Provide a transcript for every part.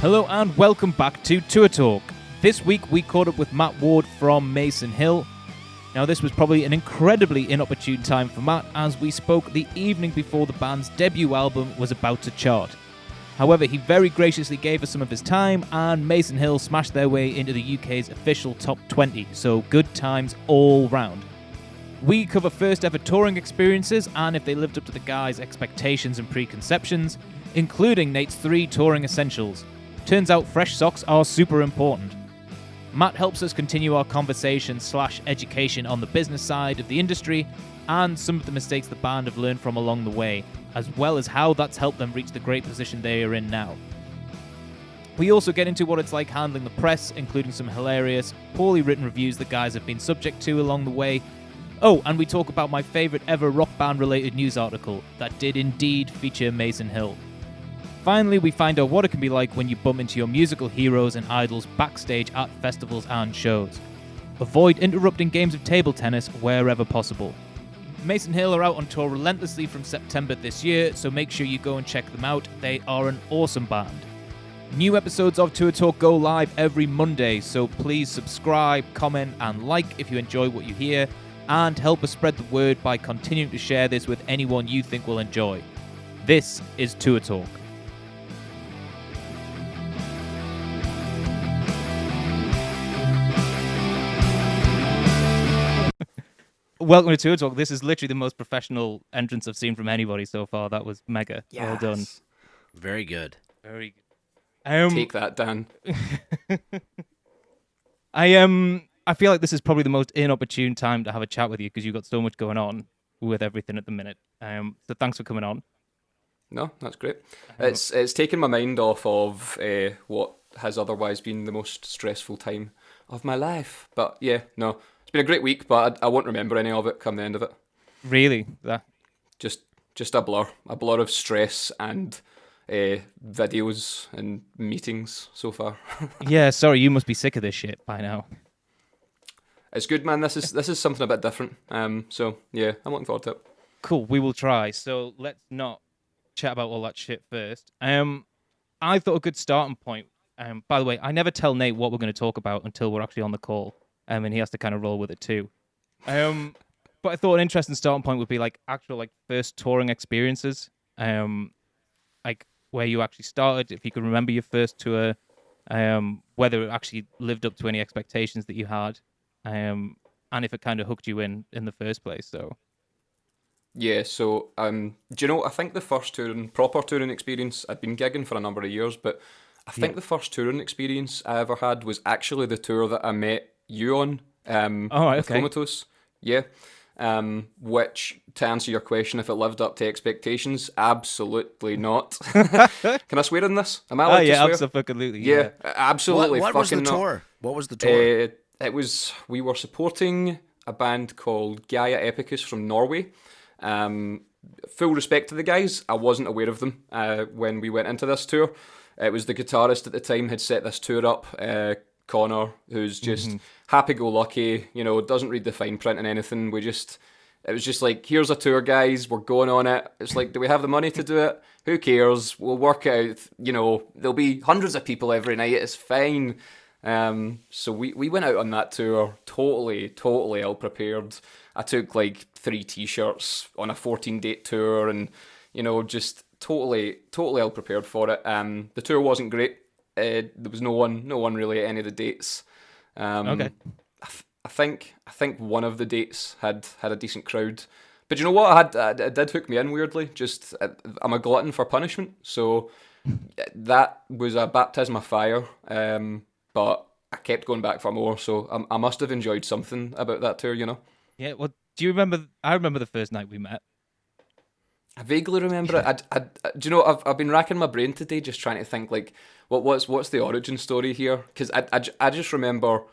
Hello and welcome back to Tour Talk. This week we caught up with Matt Ward from Mason Hill. Now this was probably an incredibly inopportune time for Matt as we spoke the evening before the band's debut album was about to chart. However, he very graciously gave us some of his time and Mason Hill smashed their way into the UK's official top 20, so good times all round. We cover first ever touring experiences and if they lived up to the guys' expectations and preconceptions, including Nate's 3 touring essentials. Turns out fresh socks are super important. Matt helps us continue our conversation / education on the business side of the industry and some of the mistakes the band have learned from along the way, as well as how that's helped them reach the great position they are in now. We also get into what it's like handling the press, including some hilarious, poorly written reviews the guys have been subject to along the way. Oh, and we talk about my favourite ever rock band related news article that did indeed feature Mason Hill. Finally, we find out what it can be like when you bump into your musical heroes and idols backstage at festivals and shows. Avoid interrupting games of table tennis wherever possible. Mason Hill are out on tour relentlessly from September this year, so make sure you go and check them out. They are an awesome band. New episodes of Tour Talk go live every Monday, so please subscribe, comment and like if you enjoy what you hear, and help us spread the word by continuing to share this with anyone you think will enjoy. This is Tour Talk. Welcome to Tour Talk. This is literally the most professional entrance I've seen from anybody so far. That was mega. Yes. Well done. Very good. Very good. Take that, Dan. I feel like this is probably the most inopportune time to have a chat with you because you've got so much going on with everything at the minute. So thanks for coming on. No, that's great. It's taken my mind off of what has otherwise been the most stressful time of my life. But yeah, no. It's been a great week, but I won't remember any of it come the end of it. Really? That... Just a blur of stress and videos and meetings so far. Yeah, sorry, you must be sick of this shit by now. It's good, man. This is something a bit different. So yeah, I'm looking forward to it. Cool, we will try. So let's not chat about all that shit first. I thought a good starting point. By the way, I never tell Nate what we're going to talk about until we're actually on the call. And he has to kind of roll with it too. But I thought an interesting starting point would be like actual like first touring experiences. Like where you actually started, if you can remember your first tour, whether it actually lived up to any expectations that you had, and if it kind of hooked you in the first place. So yeah, so do you know, I think the first proper touring experience, I'd been gigging for a number of years, but I think the first touring experience I ever had was actually the tour that I met you on with Comatose. Yeah. Which, to answer your question, if it lived up to expectations, absolutely not. Can I swear on this? Am I allowed to swear? Absolutely. Yeah, absolutely. What was the tour? What was the tour? We were supporting a band called Gaia Epicus from Norway. Full respect to the guys, I wasn't aware of them when we went into this tour. It was the guitarist at the time had set this tour up, Connor, who's just happy-go-lucky, doesn't read the fine print and anything. It was just like, here's a tour, guys, we're going on it. It's like, do we have the money to do it? Who cares? We'll work it out. There'll be hundreds of people every night. It's fine. So we went out on that tour totally ill-prepared. I took like 3 t-shirts on a 14-date tour and, just totally ill-prepared for it. The tour wasn't great. There was no one really at any of the dates. Okay. I think one of the dates had a decent crowd, but you know what? It did hook me in weirdly. Just I'm a glutton for punishment, so that was a baptism of fire. But I kept going back for more, so I must have enjoyed something about that tour, Yeah. Well, do you remember? I remember the first night we met. I vaguely remember it. Do you know? I've been racking my brain today, just trying to think like, what's the origin story here? Because I just remember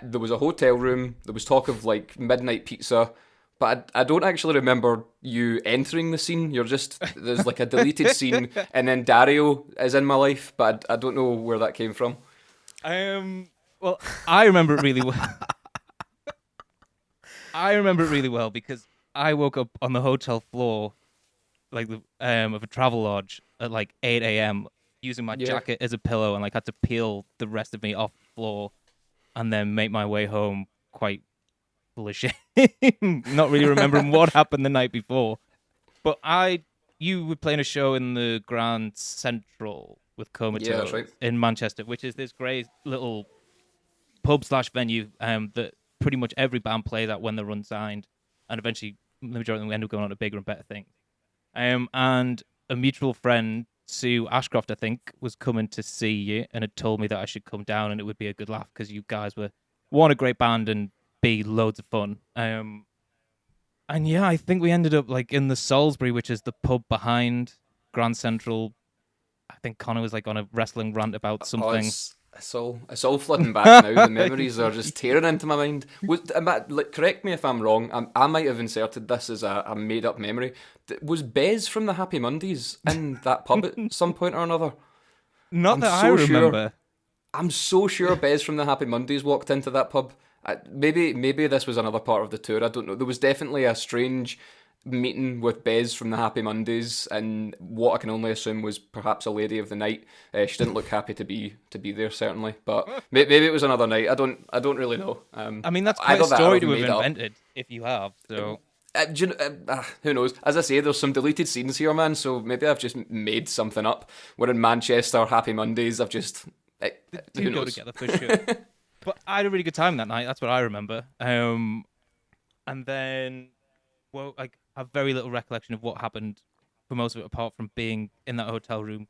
there was a hotel room. There was talk of like midnight pizza, but I don't actually remember you entering the scene. There's like a deleted scene, and then Dario is in my life, but I don't know where that came from. Well, I remember it really well. I remember it really well because I woke up on the hotel floor, like of a travel lodge at like 8 a.m. using my jacket as a pillow and like had to peel the rest of me off the floor and then make my way home quite full of shame, not really remembering what happened the night before. But you were playing a show in the Grand Central with Comatose in Manchester, which is this great little pub/venue that pretty much every band plays at when they're unsigned, and eventually the majority of them end up going on to bigger and better things. And a mutual friend, Sue Ashcroft, I think, was coming to see you and had told me that I should come down and it would be a good laugh because you guys were, one, a great band, and B, loads of fun. And yeah, I think we ended up like in the Salisbury, which is the pub behind Grand Central. I think Connor was like on a wrestling rant about something. It's all flooding back now. The memories are just tearing into my mind. Correct me if I'm wrong. I might have inserted this as a made-up memory. Was Bez from the Happy Mondays in that pub at some point or another? Not that I remember. I'm so sure Bez from the Happy Mondays walked into that pub. Maybe this was another part of the tour. I don't know. There was definitely a strange meeting with Bez from the Happy Mondays, and what I can only assume was perhaps a lady of the night. She didn't look happy to be there, certainly. But maybe it was another night. I don't really know. I mean, that's quite a story to have invented if you have. So. Who knows? As I say, there's some deleted scenes here, man. So maybe I've just made something up. We're in Manchester, Happy Mondays. I've just who knows? Go together for sure. But I had a really good time that night. That's what I remember. And then, well, I have very little recollection of what happened for most of it, apart from being in that hotel room,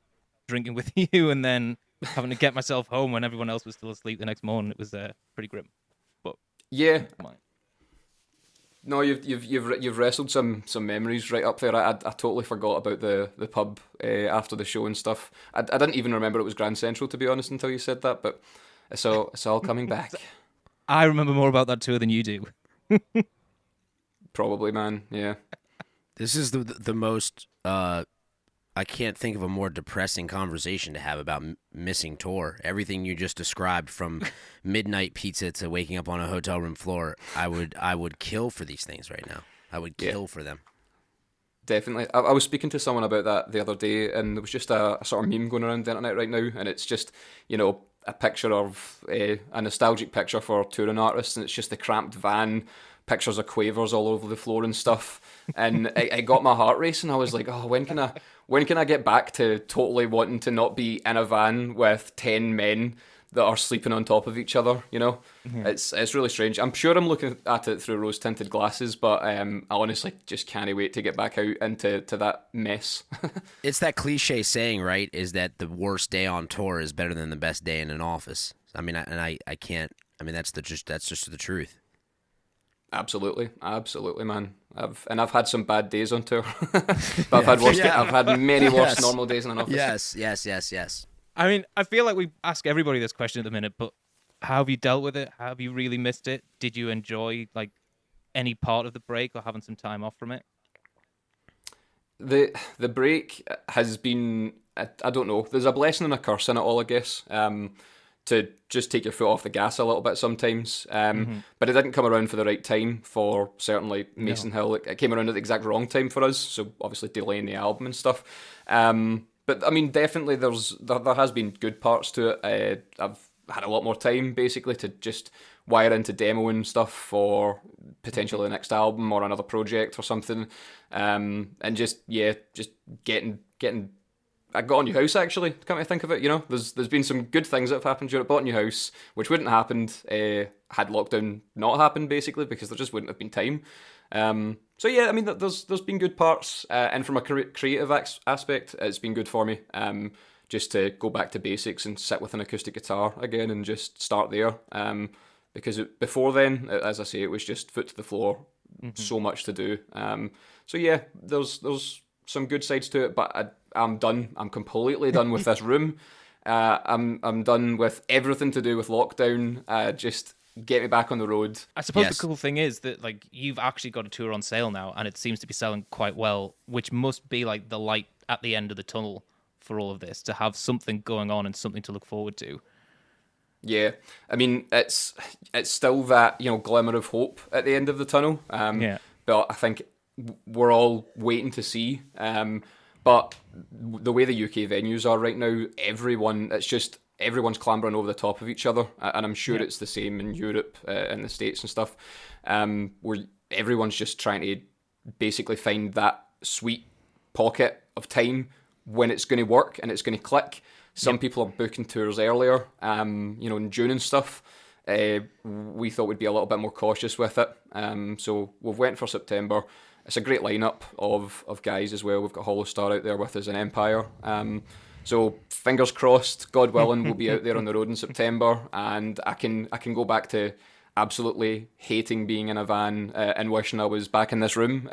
drinking with you, and then having to get myself home when everyone else was still asleep the next morning. It was pretty grim. But yeah. No, you've wrestled some memories right up there. I totally forgot about the pub after the show and stuff. I didn't even remember it was Grand Central, to be honest, until you said that. But it's all coming back. I remember more about that tour than you do. Probably, man. Yeah. This is the most. I can't think of a more depressing conversation to have about missing tour. Everything you just described, from midnight pizza to waking up on a hotel room floor, I would kill for these things right now. I would kill for them. Definitely. I was speaking to someone about that the other day, and there was just a sort of meme going around the internet right now, and it's just, a picture of a nostalgic picture for touring artists, and it's just the cramped van, pictures of quavers all over the floor and stuff, and it got my heart racing. I was like, oh, when can I get back to totally wanting to not be in a van with 10 men that are sleeping on top of each other, Mm-hmm. It's really strange. I'm sure I'm looking at it through rose-tinted glasses, but I honestly just can't wait to get back out into that mess. It's that cliche saying, right, is that the worst day on tour is better than the best day in an office. I mean, I can't, I mean, that's just the truth. Absolutely, man. I've had some bad days on tour, but I've had worse. Yeah. I've had many worse normal days in an office. Yes. I mean, I feel like we ask everybody this question at the minute, but how have you dealt with it? How have you really missed it? Did you enjoy like any part of the break or having some time off from it? The break has been, I don't know. There's a blessing and a curse in it all, I guess. To just take your foot off the gas a little bit sometimes. But it didn't come around for the right time for certainly Mason Hill. It came around at the exact wrong time for us, so obviously delaying the album and stuff. But I mean, definitely there has been good parts to it. I've had a lot more time basically to just wire into demoing stuff for potentially the next album or another project or something. And just getting. I got a new house, actually, come to think of it. There's been some good things that have happened during it. Bought a new house, which wouldn't have happened had lockdown not happened, basically, because there just wouldn't have been time. So yeah, I mean, there's been good parts, and from a creative aspect, it's been good for me. Just to go back to basics and sit with an acoustic guitar again and just start there. Because before then, as I say, it was just foot to the floor, so much to do. So yeah, there's some good sides to it, but I'm done. I'm completely done with this room. I'm done with everything to do with lockdown. Just get me back on the road. I suppose the cool thing is that like you've actually got a tour on sale now, and it seems to be selling quite well, which must be like the light at the end of the tunnel for all of this, to have something going on and something to look forward to. Yeah, I mean, it's still that, glimmer of hope at the end of the tunnel. But I think we're all waiting to see But the way the UK venues are right now, everyone's clambering over the top of each other, and I'm sure it's the same in Europe and the States and stuff, where everyone's just trying to basically find that sweet pocket of time when it's going to work and it's going to click. Some people are booking tours earlier, in June and stuff. We thought we'd be a little bit more cautious with it, so we've went for September. It's a great lineup of guys as well. We've got Hollow Star out there with us in Empire. So fingers crossed, God willing, we'll be out there on the road in September, and I can go back to absolutely hating being in a van and wishing I was back in this room.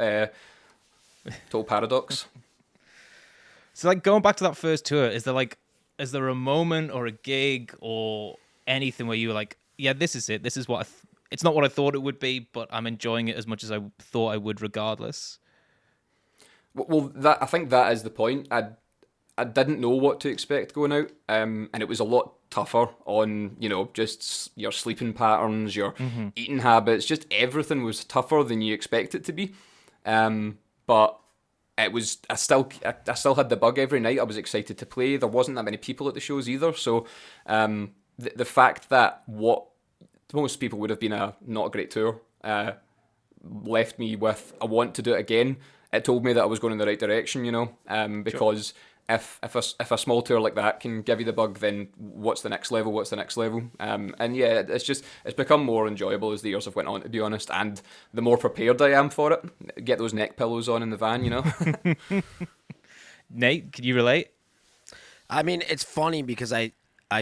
Total paradox. So, like, going back to that first tour, is there a moment or a gig or anything where you were like, yeah, this is it. This is what it's not what I thought it would be, but I'm enjoying it as much as I thought I would regardless? Well, I think that is the point. I didn't know what to expect going out, and it was a lot tougher on, just your sleeping patterns, your eating habits, just everything was tougher than you expect it to be. But it was, I still had the bug every night. I was excited to play. There wasn't that many people at the shows either. So the fact that what most people would have been not a great tour left me with, I want to do it again. It told me that I was going in the right direction, because if a small tour like that can give you the bug, then what's the next level? And yeah, it's become more enjoyable as the years have went on, to be honest. And the more prepared I am for it, get those neck pillows on in the van, Nate, can you relate? I mean, it's funny because I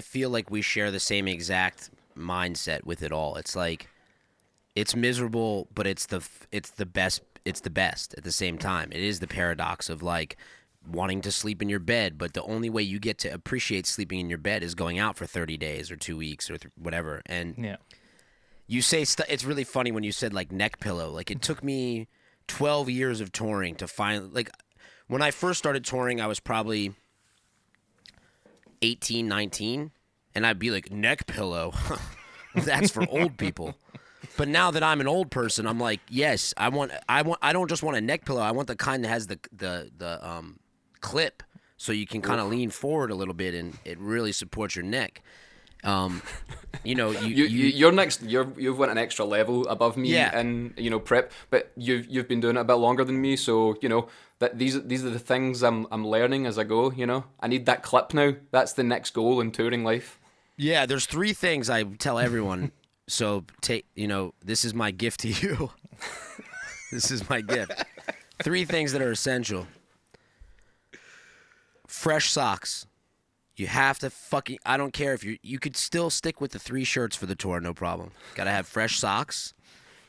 feel like we share the same exact mindset with it all. It's like, it's miserable, but it's the best. It's the best at the same time. It is the paradox of like wanting to sleep in your bed, but the only way you get to appreciate sleeping in your bed is going out for 30 days or 2 weeks or whatever. And you say it's really funny when you said like neck pillow. Like, it took me 12 years of touring to find, like, when I first started touring, I was probably 18, 19, and I'd be like, neck pillow, that's for old people. But now that I'm an old person, I'm like, yes, I don't just want a neck pillow. I want the kind that has the clip, so you can kind of lean forward a little bit, and it really supports your neck. You've went an extra level above me in prep, but you've been doing it a bit longer than me, so that these are the things I'm learning as I go. I need that clip now. That's the next goal in touring life. Yeah, there's 3 things I tell everyone. So this is my gift to you. This is my gift. 3 things that are essential. Fresh socks. You have to I don't care if you could still stick with the 3 shirts for the tour, no problem. Got to have fresh socks.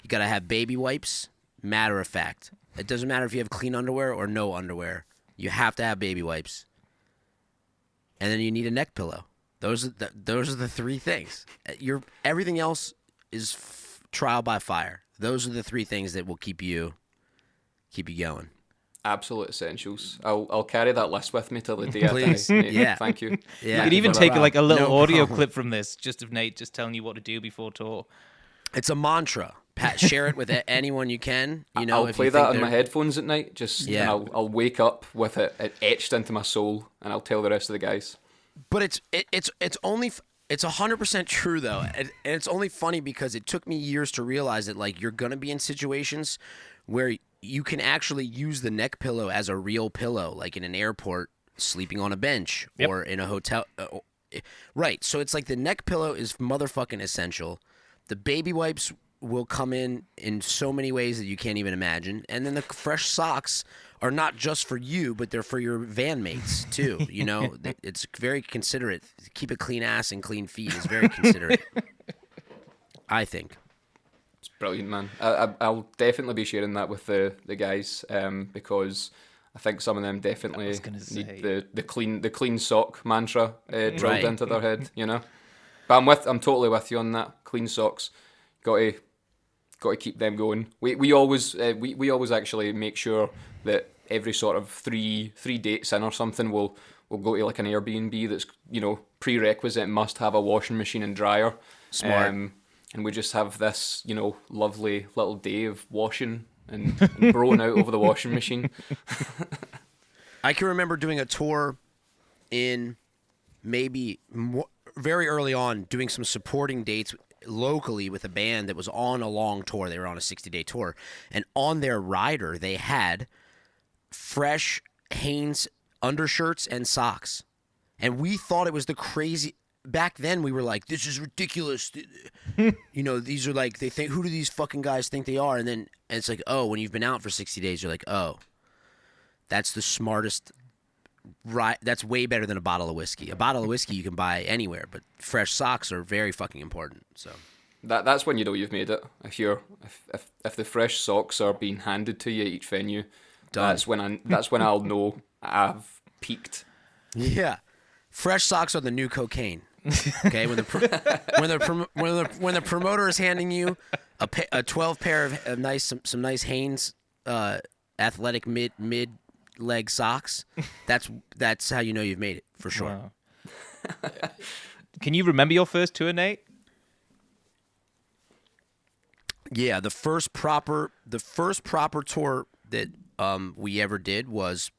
You got to have baby wipes. Matter of fact. It doesn't matter if you have clean underwear or no underwear. You have to have baby wipes. And then you need a neck pillow. Those are the 3 things. Everything else is trial by fire. Those are the 3 things that will keep you going. Absolute essentials. I'll carry that list with me till the day Please. I die. Yeah. Thank you. You Yeah. could even take like a little No audio problem. clip from this, just of Nate just telling you what to do before tour. It's a mantra. Share it with anyone you can. I'll if play you that think on my headphones at night. And I'll wake up with it etched into my soul, and I'll tell the rest of the guys. But it's only 100% true though, and it's only funny because it took me years to realize that, like, you're gonna be in situations where you can actually use the neck pillow as a real pillow, like in an airport, sleeping on a bench, or in a hotel. Right. So it's like the neck pillow is motherfucking essential. The baby wipes will come in so many ways that you can't even imagine, and then the fresh socks are not just for you, but they're for your van mates too. It's very considerate. Keep a clean ass and clean feet is very considerate. I think. It's brilliant, man. I'll definitely be sharing that with the guys, because I think some of them definitely need the clean sock mantra drilled into their head. But I'm totally with you on that. Clean socks, got to keep them going. We always actually make sure that every sort of three dates in or something, we'll go to like an Airbnb that's prerequisite, must have a washing machine and dryer. Smart. And we just have this lovely little day of washing and broing out over the washing machine. I can remember doing a tour in very early on, doing some supporting dates locally with a band that was on a long tour. They were on a 60-day tour. And on their rider, they had fresh Hanes undershirts and socks. And we thought it was the crazy... Back then, we were like, this is ridiculous. These are like, they think, who do these fucking guys think they are? And then it's like, oh, when you've been out for 60 days, you're like, oh, that's the smartest... Right, that's way better than a bottle of whiskey. A bottle of whiskey you can buy anywhere, but fresh socks are very fucking important. So that's when you know you've made it. If the fresh socks are being handed to you at each venue, that's when I'll know I've peaked. Yeah, fresh socks are the new cocaine. Okay, when the promoter is handing you a 12 pair of some nice Hanes athletic mid leg socks, that's how you know you've made it for sure. Wow. Can you remember your first tour, Nate? Yeah, the first proper tour that we ever did was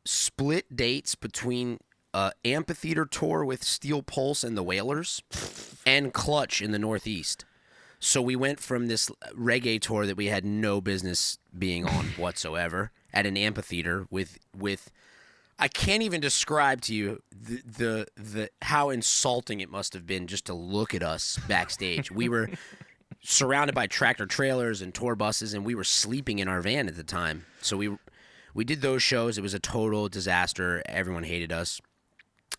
split dates between amphitheater tour with Steel Pulse and the Wailers and Clutch in the Northeast. So we went from this reggae tour that we had no business being on whatsoever at an amphitheater with I can't even describe to you the how insulting it must have been just to look at us backstage. We were surrounded by tractor trailers and tour buses, and we were sleeping in our van at the time. So we did those shows. It was a total disaster. Everyone hated us.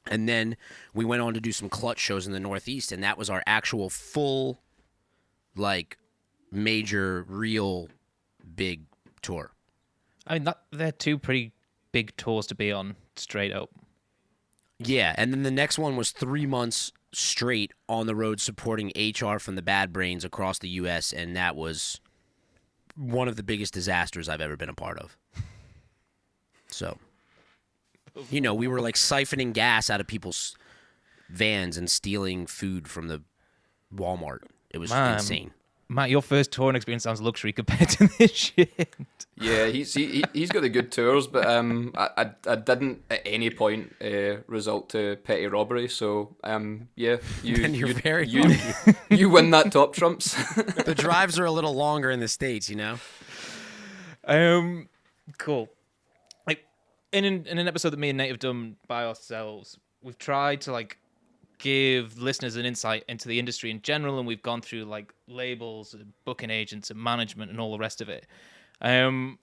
And then we went on to do some Clutch shows in the Northeast, and that was our actual full, like, major, real big tour. I mean, they're two pretty big tours to be on, straight up. Yeah, and then the next one was 3 months straight on the road supporting HR from the Bad Brains across the U.S., and that was one of the biggest disasters I've ever been a part of. So, we were like siphoning gas out of people's vans and stealing food from the Walmart. It was insane. Matt, your first touring experience sounds luxury compared to this shit. Yeah, he's got the good tours, but I didn't at any point result to petty robbery. So yeah, you win that top trumps. The drives are a little longer in the States, Cool. Like in an episode that me and Nate have done by ourselves, we've tried to give listeners an insight into the industry in general, and we've gone through labels, and booking agents, and management, and all the rest of it. And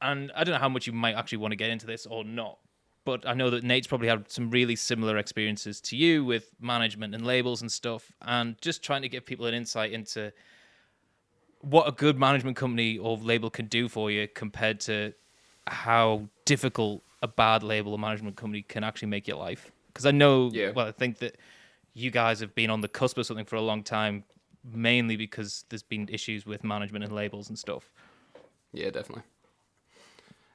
I don't know how much you might actually want to get into this or not, but I know that Nate's probably had some really similar experiences to you with management and labels and stuff, and just trying to give people an insight into what a good management company or label can do for you compared to how difficult a bad label or management company can actually make your life. Because I know, I think that you guys have been on the cusp of something for a long time, mainly because there's been issues with management and labels and stuff. Yeah, definitely.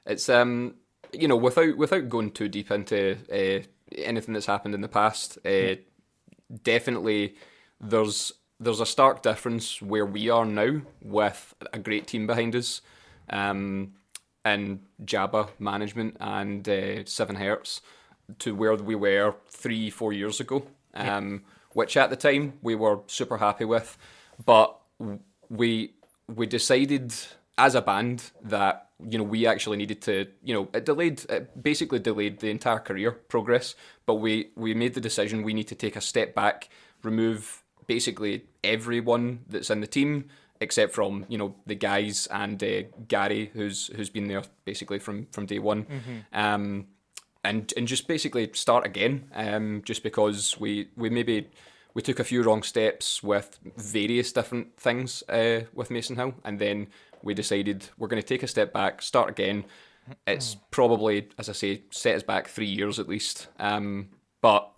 It's without going too deep into anything that's happened in the past, definitely there's a stark difference where we are now with a great team behind us, and Jabba management and 7 Hertz, to where we were 3-4 years ago, which at the time we were super happy with, but we decided as a band that we actually needed to it basically delayed the entire career progress, but we made the decision we need to take a step back, remove basically everyone that's in the team except from the guys and Gary who's been there basically from day one. Mm-hmm. And just basically start again, just because we took a few wrong steps with various different things with Mason Hill, and then we decided we're going to take a step back, start again. It's probably, as I say, set us back 3 years at least, but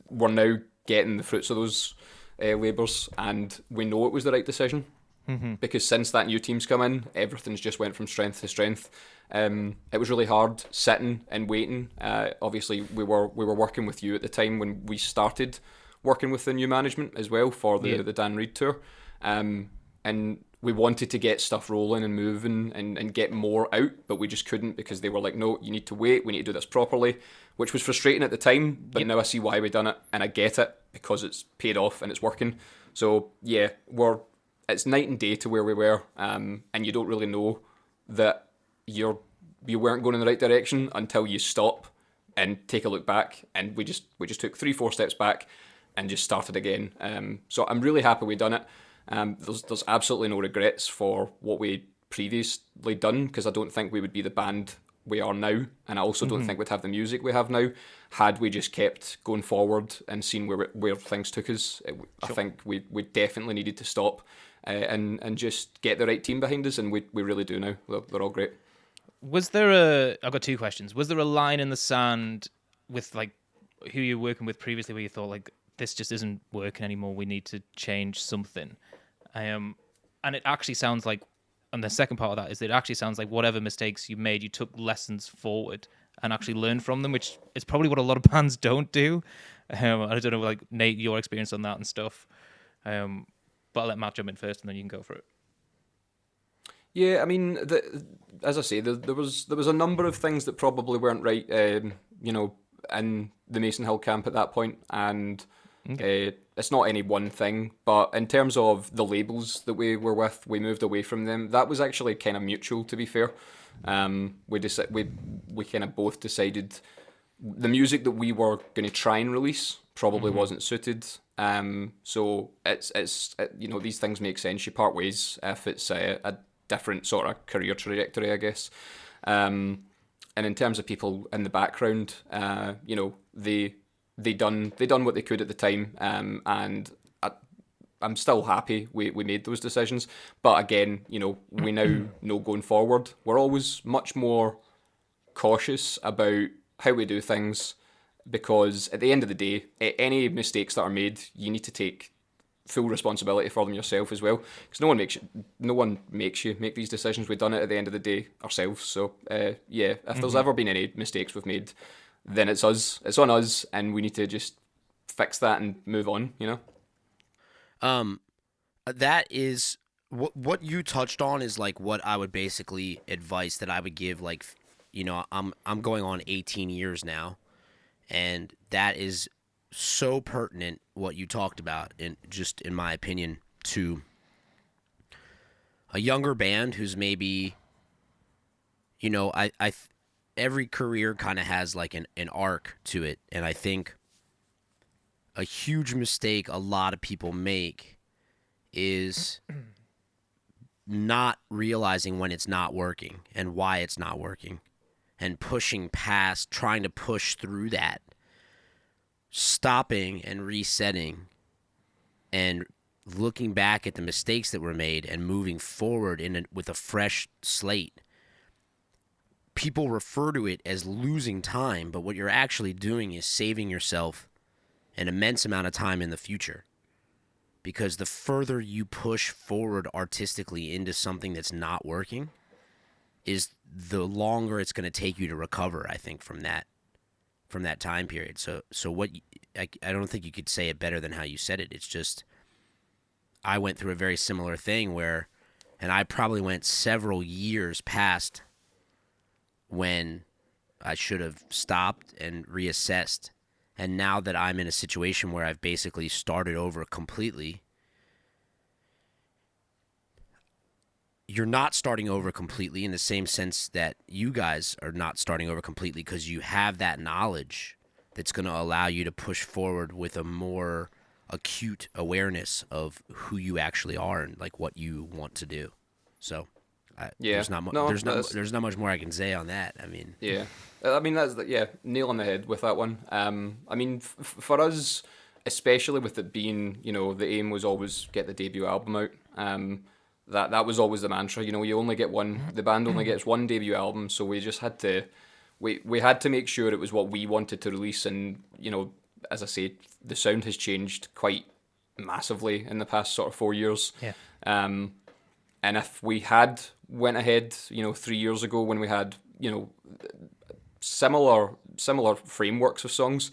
we're now getting the fruits of those labours, and we know it was the right decision. Mm-hmm. Because since that new team's come in, everything's just went from strength to strength. It was really hard sitting and waiting. Obviously, we were working with you at the time when we started working with the new management as well for the Dan Reed tour. And we wanted to get stuff rolling and moving and get more out, but we just couldn't because they were like, no, you need to wait, we need to do this properly, which was frustrating at the time, but now I see why we done it, and I get it because it's paid off and it's working. So yeah, it's night and day to where we were, and you don't really know that you weren't going in the right direction until you stop and take a look back, and we just took 3-4 steps back and just started again. So I'm really happy we done it. There's absolutely no regrets for what we previously done, because I don't think we would be the band we are now, and I also don't think we'd have the music we have now had we just kept going forward and seen where things took us. I think we definitely needed to stop and just get the right team behind us, and we really do now. They're all great. I've got two questions. Was there a line in the sand with like who you're working with previously where you thought like, this just isn't working anymore, we need to change something? And it actually sounds like, and the second part of that is it actually sounds like whatever mistakes you made, you took lessons forward and actually learned from them, which is probably what a lot of bands don't do. I don't know, like Nate, your experience on that and stuff. But I'll let Matt jump in first, and then you can go for it. Yeah, I mean, as I say, there was a number of things that probably weren't right, in the Mason Hill camp at that point, and it's not any one thing. But in terms of the labels that we were with, we moved away from them. That was actually kind of mutual, to be fair. We kind of both decided the music that we were going to try and release probably wasn't suited. So it's these things make sense. You part ways if it's a different sort of career trajectory, I guess. And in terms of people in the background, they done what they could at the time, and I'm still happy we made those decisions. But again, we now know going forward, we're always much more cautious about how we do things, because at the end of the day, any mistakes that are made, you need to take full responsibility for them yourself as well, because no one makes you make these decisions. We've done it at the end of the day ourselves. So if there's ever been any mistakes we've made, then it's on us, and we need to just fix that and move on. That is what you touched on is like what I would basically advice that I would give. Like, I'm going on 18 years now, and that is so pertinent what you talked about, in my opinion, to a younger band who's maybe, every career kind of has like an arc to it, and I think a huge mistake a lot of people make is not realizing when it's not working and why it's not working, and pushing past, trying to push through that, stopping and resetting and looking back at the mistakes that were made and moving forward with a fresh slate. People refer to it as losing time, but what you're actually doing is saving yourself an immense amount of time in the future. Because the further you push forward artistically into something that's not working, is the longer it's going to take you to recover, I think, from that time period. So what I don't think you could say it better than how you said it. It's just, I went through a very similar thing and I probably went several years past when I should have stopped and reassessed. And now that I'm in a situation where I've basically started over completely, you're not starting over completely in the same sense that you guys are not starting over completely, because you have that knowledge that's going to allow you to push forward with a more acute awareness of who you actually are and like what you want to do. So there's not much more I can say on that. I mean, that's nail on the head with that one. I mean, for us, especially with it being, the aim was always get the debut album out. That was always the mantra. You only get one. The band only gets one debut album, so we just had to. We had to make sure it was what we wanted to release, and as I say, the sound has changed quite massively in the past sort of 4 years. Yeah. And if we had went ahead, 3 years ago when we had, similar frameworks of songs,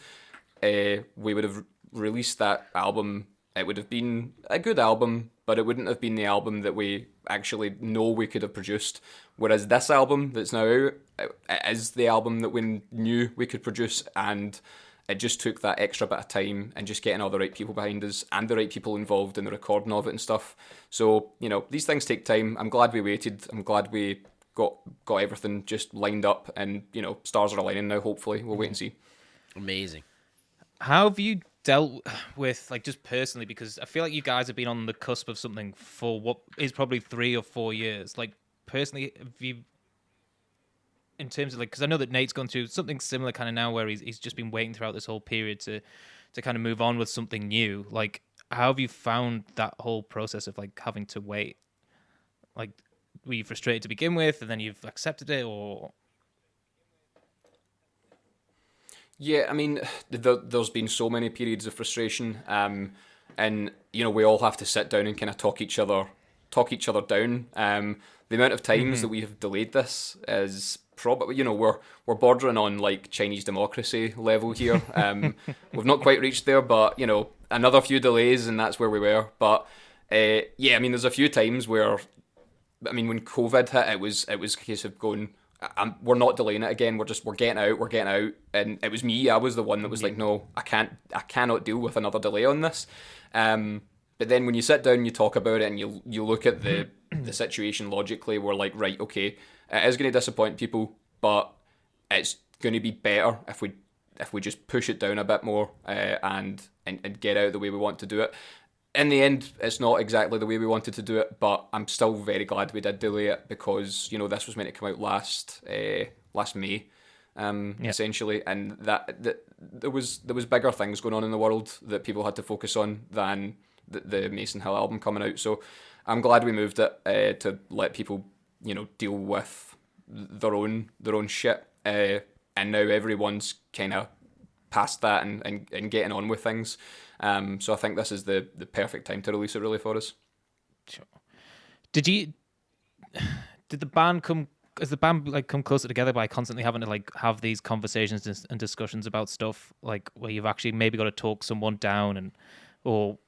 we would have released that album it would have been a good album, but it wouldn't have been the album that we actually know we could have produced. Whereas this album that's now out, it is the album that we knew we could produce, and it just took that extra bit of time and just getting all the right people behind us and the right people involved in the recording of it and stuff. So, these things take time. I'm glad we waited. I'm glad we got everything just lined up, and, stars are aligning now, hopefully. We'll wait and see. Amazing. How have you dealt with, just personally, because I feel like you guys have been on the cusp of something for what is probably 3 or 4 years. Personally, have you, in terms of because I know that Nate's gone through something similar kind of now, where he's just been waiting throughout this whole period to kind of move on with something new. How have you found that whole process of having to wait? Were you frustrated to begin with, and then you've accepted it, or? Yeah, I mean, there's been so many periods of frustration, and we all have to sit down and kind of talk each other down. The amount of times that we have delayed this is probably, we're bordering on Chinese democracy level here. We've not quite reached there, but another few delays and that's where we were. But yeah, I mean, there's a few times where, when COVID hit, it was a case of going, we're not delaying it again. We're getting out. And it was me. I was the one that was no, I cannot deal with another delay on this. But then when you sit down and you talk about it and you look at the situation logically, we're right, okay, it is going to disappoint people, but it's going to be better if we just push it down a bit more and get out the way we want to do it. In the end, it's not exactly the way we wanted to do it, but I'm still very glad we did delay it, because this was meant to come out last May, essentially, and that there was bigger things going on in the world that people had to focus on than the Mason Hill album coming out. So I'm glad we moved it to let people deal with their own shit, and now everyone's kind of past that and getting on with things. So I think this is the perfect time to release it, really, for us. Sure. Did the band come closer together by constantly having to have these conversations and discussions about stuff where you've actually maybe got to talk someone down or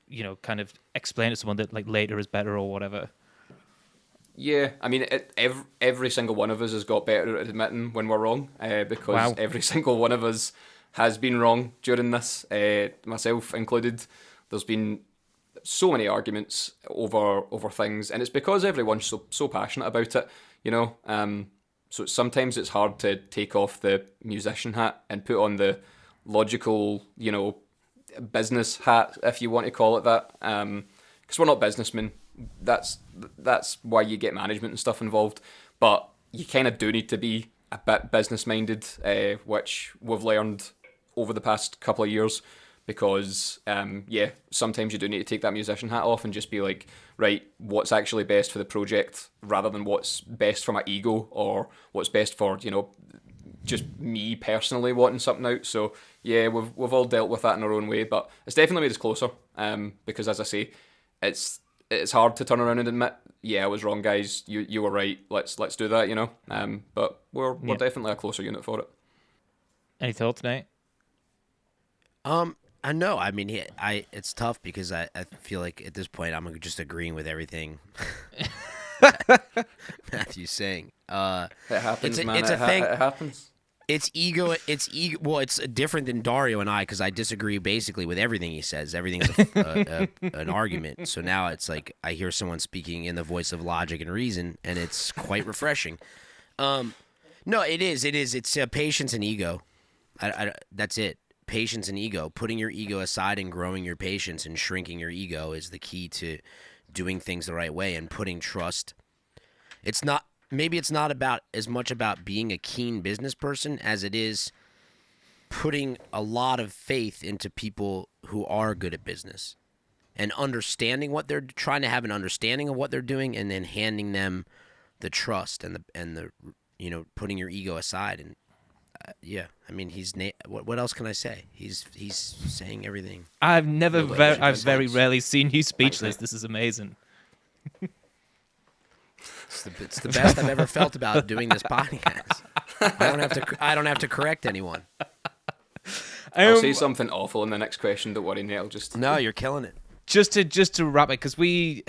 kind of explain to someone that later is better or whatever? Yeah, I mean, every single one of us has got better at admitting when we're wrong, because every single one of us has been wrong during this, myself included. There's been so many arguments over things, and it's because everyone's so passionate about it, so sometimes it's hard to take off the musician hat and put on the logical, business hat, if you want to call it that, because we're not businessmen. That's why you get management and stuff involved, but you kind of do need to be a bit business minded, which we've learned over the past couple of years, because sometimes you do need to take that musician hat off and just be right, what's actually best for the project, rather than what's best for my ego or what's best for just me personally wanting something out. So yeah, we've all dealt with that in our own way, but it's definitely made us closer, because as I say, it's hard to turn around and admit, yeah, I was wrong, guys, you were right, let's do that, but we're definitely a closer unit for it. Any thoughts, Nate? I know. I mean, it's tough because I feel like at this point I'm just agreeing with everything Matthew's saying. It happens, man. It's a thing. It happens. It's ego. Well, it's different than Dario and I, because I disagree basically with everything he says. Everything's an argument. So now it's I hear someone speaking in the voice of logic and reason, and it's quite refreshing. No, it is. It's patience and ego. That's it. Patience and ego. Putting your ego aside and growing your patience and shrinking your ego is the key to doing things the right way and putting trust. Maybe it's not about as much about being a keen business person as it is putting a lot of faith into people who are good at business and understanding what they're trying to have an understanding of what they're doing, and then handing them the trust and the putting your ego aside. And yeah, I mean, what else can I say? He's saying everything. I've very rarely seen you speechless. This is amazing. It's the best I've ever felt about doing this podcast. I don't have to correct anyone. I'll say something awful in the next question. Don't worry, Nate. No, you're killing it. just to wrap it, because we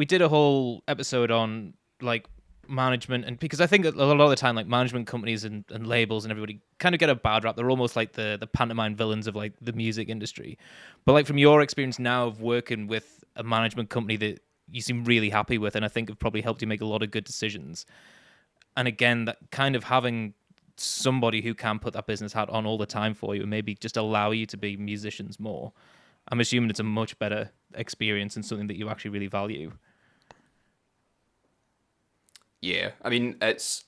did a whole episode on like management, and because I think a lot of the time like management companies and labels and everybody kind of get a bad rap. They're almost like the pantomime villains of like the music industry. But like from your experience now of working with a management company that you seem really happy with, and I think have probably helped you make a lot of good decisions. And again, that kind of having somebody who can put that business hat on all the time for you and maybe just allow you to be musicians more. I'm assuming it's a much better experience and something that you actually really value. Yeah, I mean, it's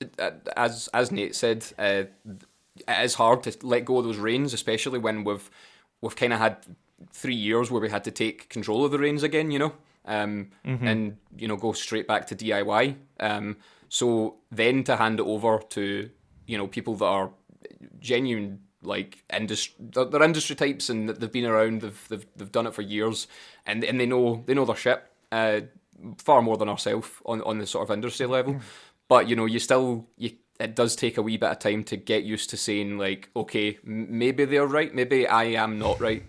as Nate said, it is hard to let go of those reins, especially when we've kind of had 3 years where we had to take control of the reins again, and go straight back to DIY. So then to hand it over to people that are genuine like they're industry types and they've been around, they've done it for years, and they know their shit. Far more than ourselves on the sort of industry level. But, it does take a wee bit of time to get used to saying, like, okay, maybe they're right, maybe I am not right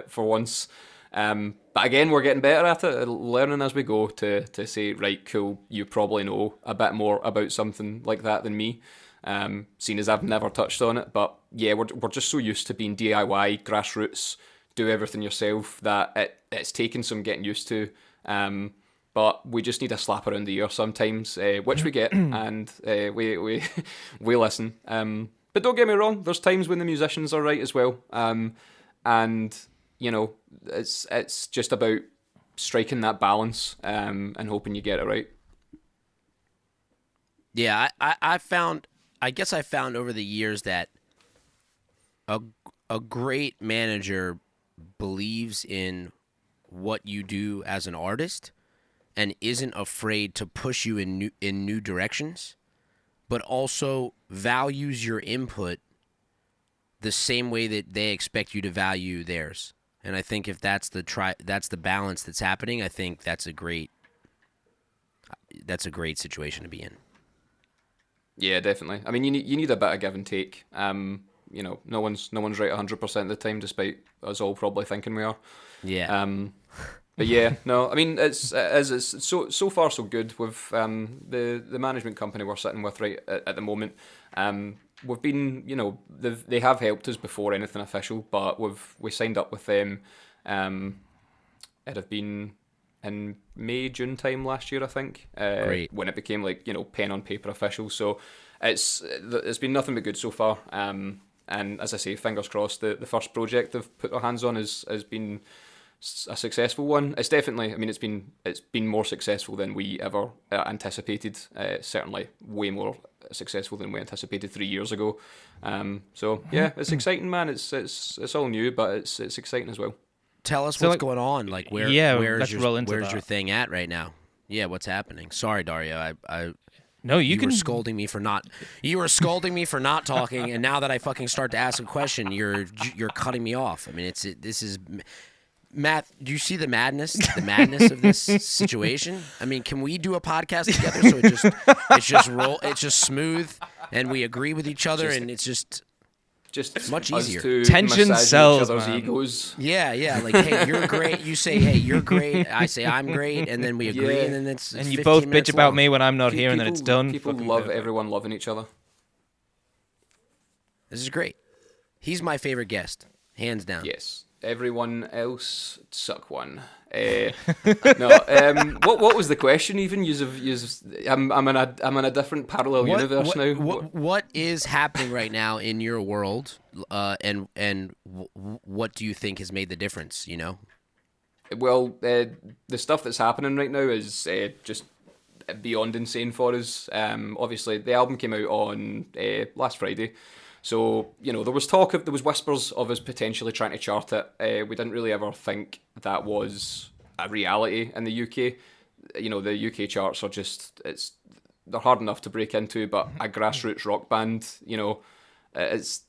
for once. But again, we're getting better at it, learning as we go to say, right, cool, you probably know a bit more about something like that than me, seeing as I've never touched on it. But yeah, we're just so used to being DIY, grassroots, do everything yourself, that it's taken some getting used to. But we just need a slap around the ear sometimes, which we get, and we listen. But don't get me wrong, there's times when the musicians are right as well. And it's just about striking that balance and hoping you get it right. Yeah, I guess I found over the years that a great manager believes in what you do as an artist and isn't afraid to push you in new directions, but also values your input the same way that they expect you to value theirs. And I think if that's the balance that's happening, I think that's a great situation to be in. Yeah, definitely. I mean, you need a bit of give and take. No one's right 100% of the time, despite us all probably thinking we are. Yeah. But yeah, no, I mean, it's so far so good with the management company we're sitting with right at the moment. We've been, they have helped us before anything official, but we signed up with them. It have been in May, June time last year, I think. Great. When it became like pen on paper official. So it's been nothing but good so far. And as I say, fingers crossed, the first project they've put their hands on has been a successful one. It's definitely, I mean, it's been more successful than we ever anticipated. Certainly way more successful than we anticipated 3 years ago. So yeah, it's exciting, man. It's all new, but it's exciting as well. Tell us what's going on. Like where's your thing at right now? Yeah, what's happening? Sorry, Dario. No, you were scolding me for not talking, and now that I fucking start to ask a question, you're cutting me off. I mean, this is Matt. Do you see the madness of this situation? I mean, can we do a podcast together so it's just smooth and we agree with each other and it's just much easier. Tension sells, man. Egos. Yeah. Like, hey, you're great. You say, hey, you're great. I say, I'm great, and then we agree, and then it's and you both bitch about me when I'm not here, and then it's done. People love everyone loving each other. This is great. He's my favorite guest, hands down. Yes. Everyone else suck one. What was the question even? I'm in a different parallel universe now. What is happening right now in your world, and what do you think has made the difference? Well, the stuff that's happening right now is just beyond insane for us. Obviously, the album came out on last Friday. So, there was whispers of us potentially trying to chart it. We didn't really ever think that was a reality in the UK. The UK charts are they're hard enough to break into, but a grassroots rock band, it's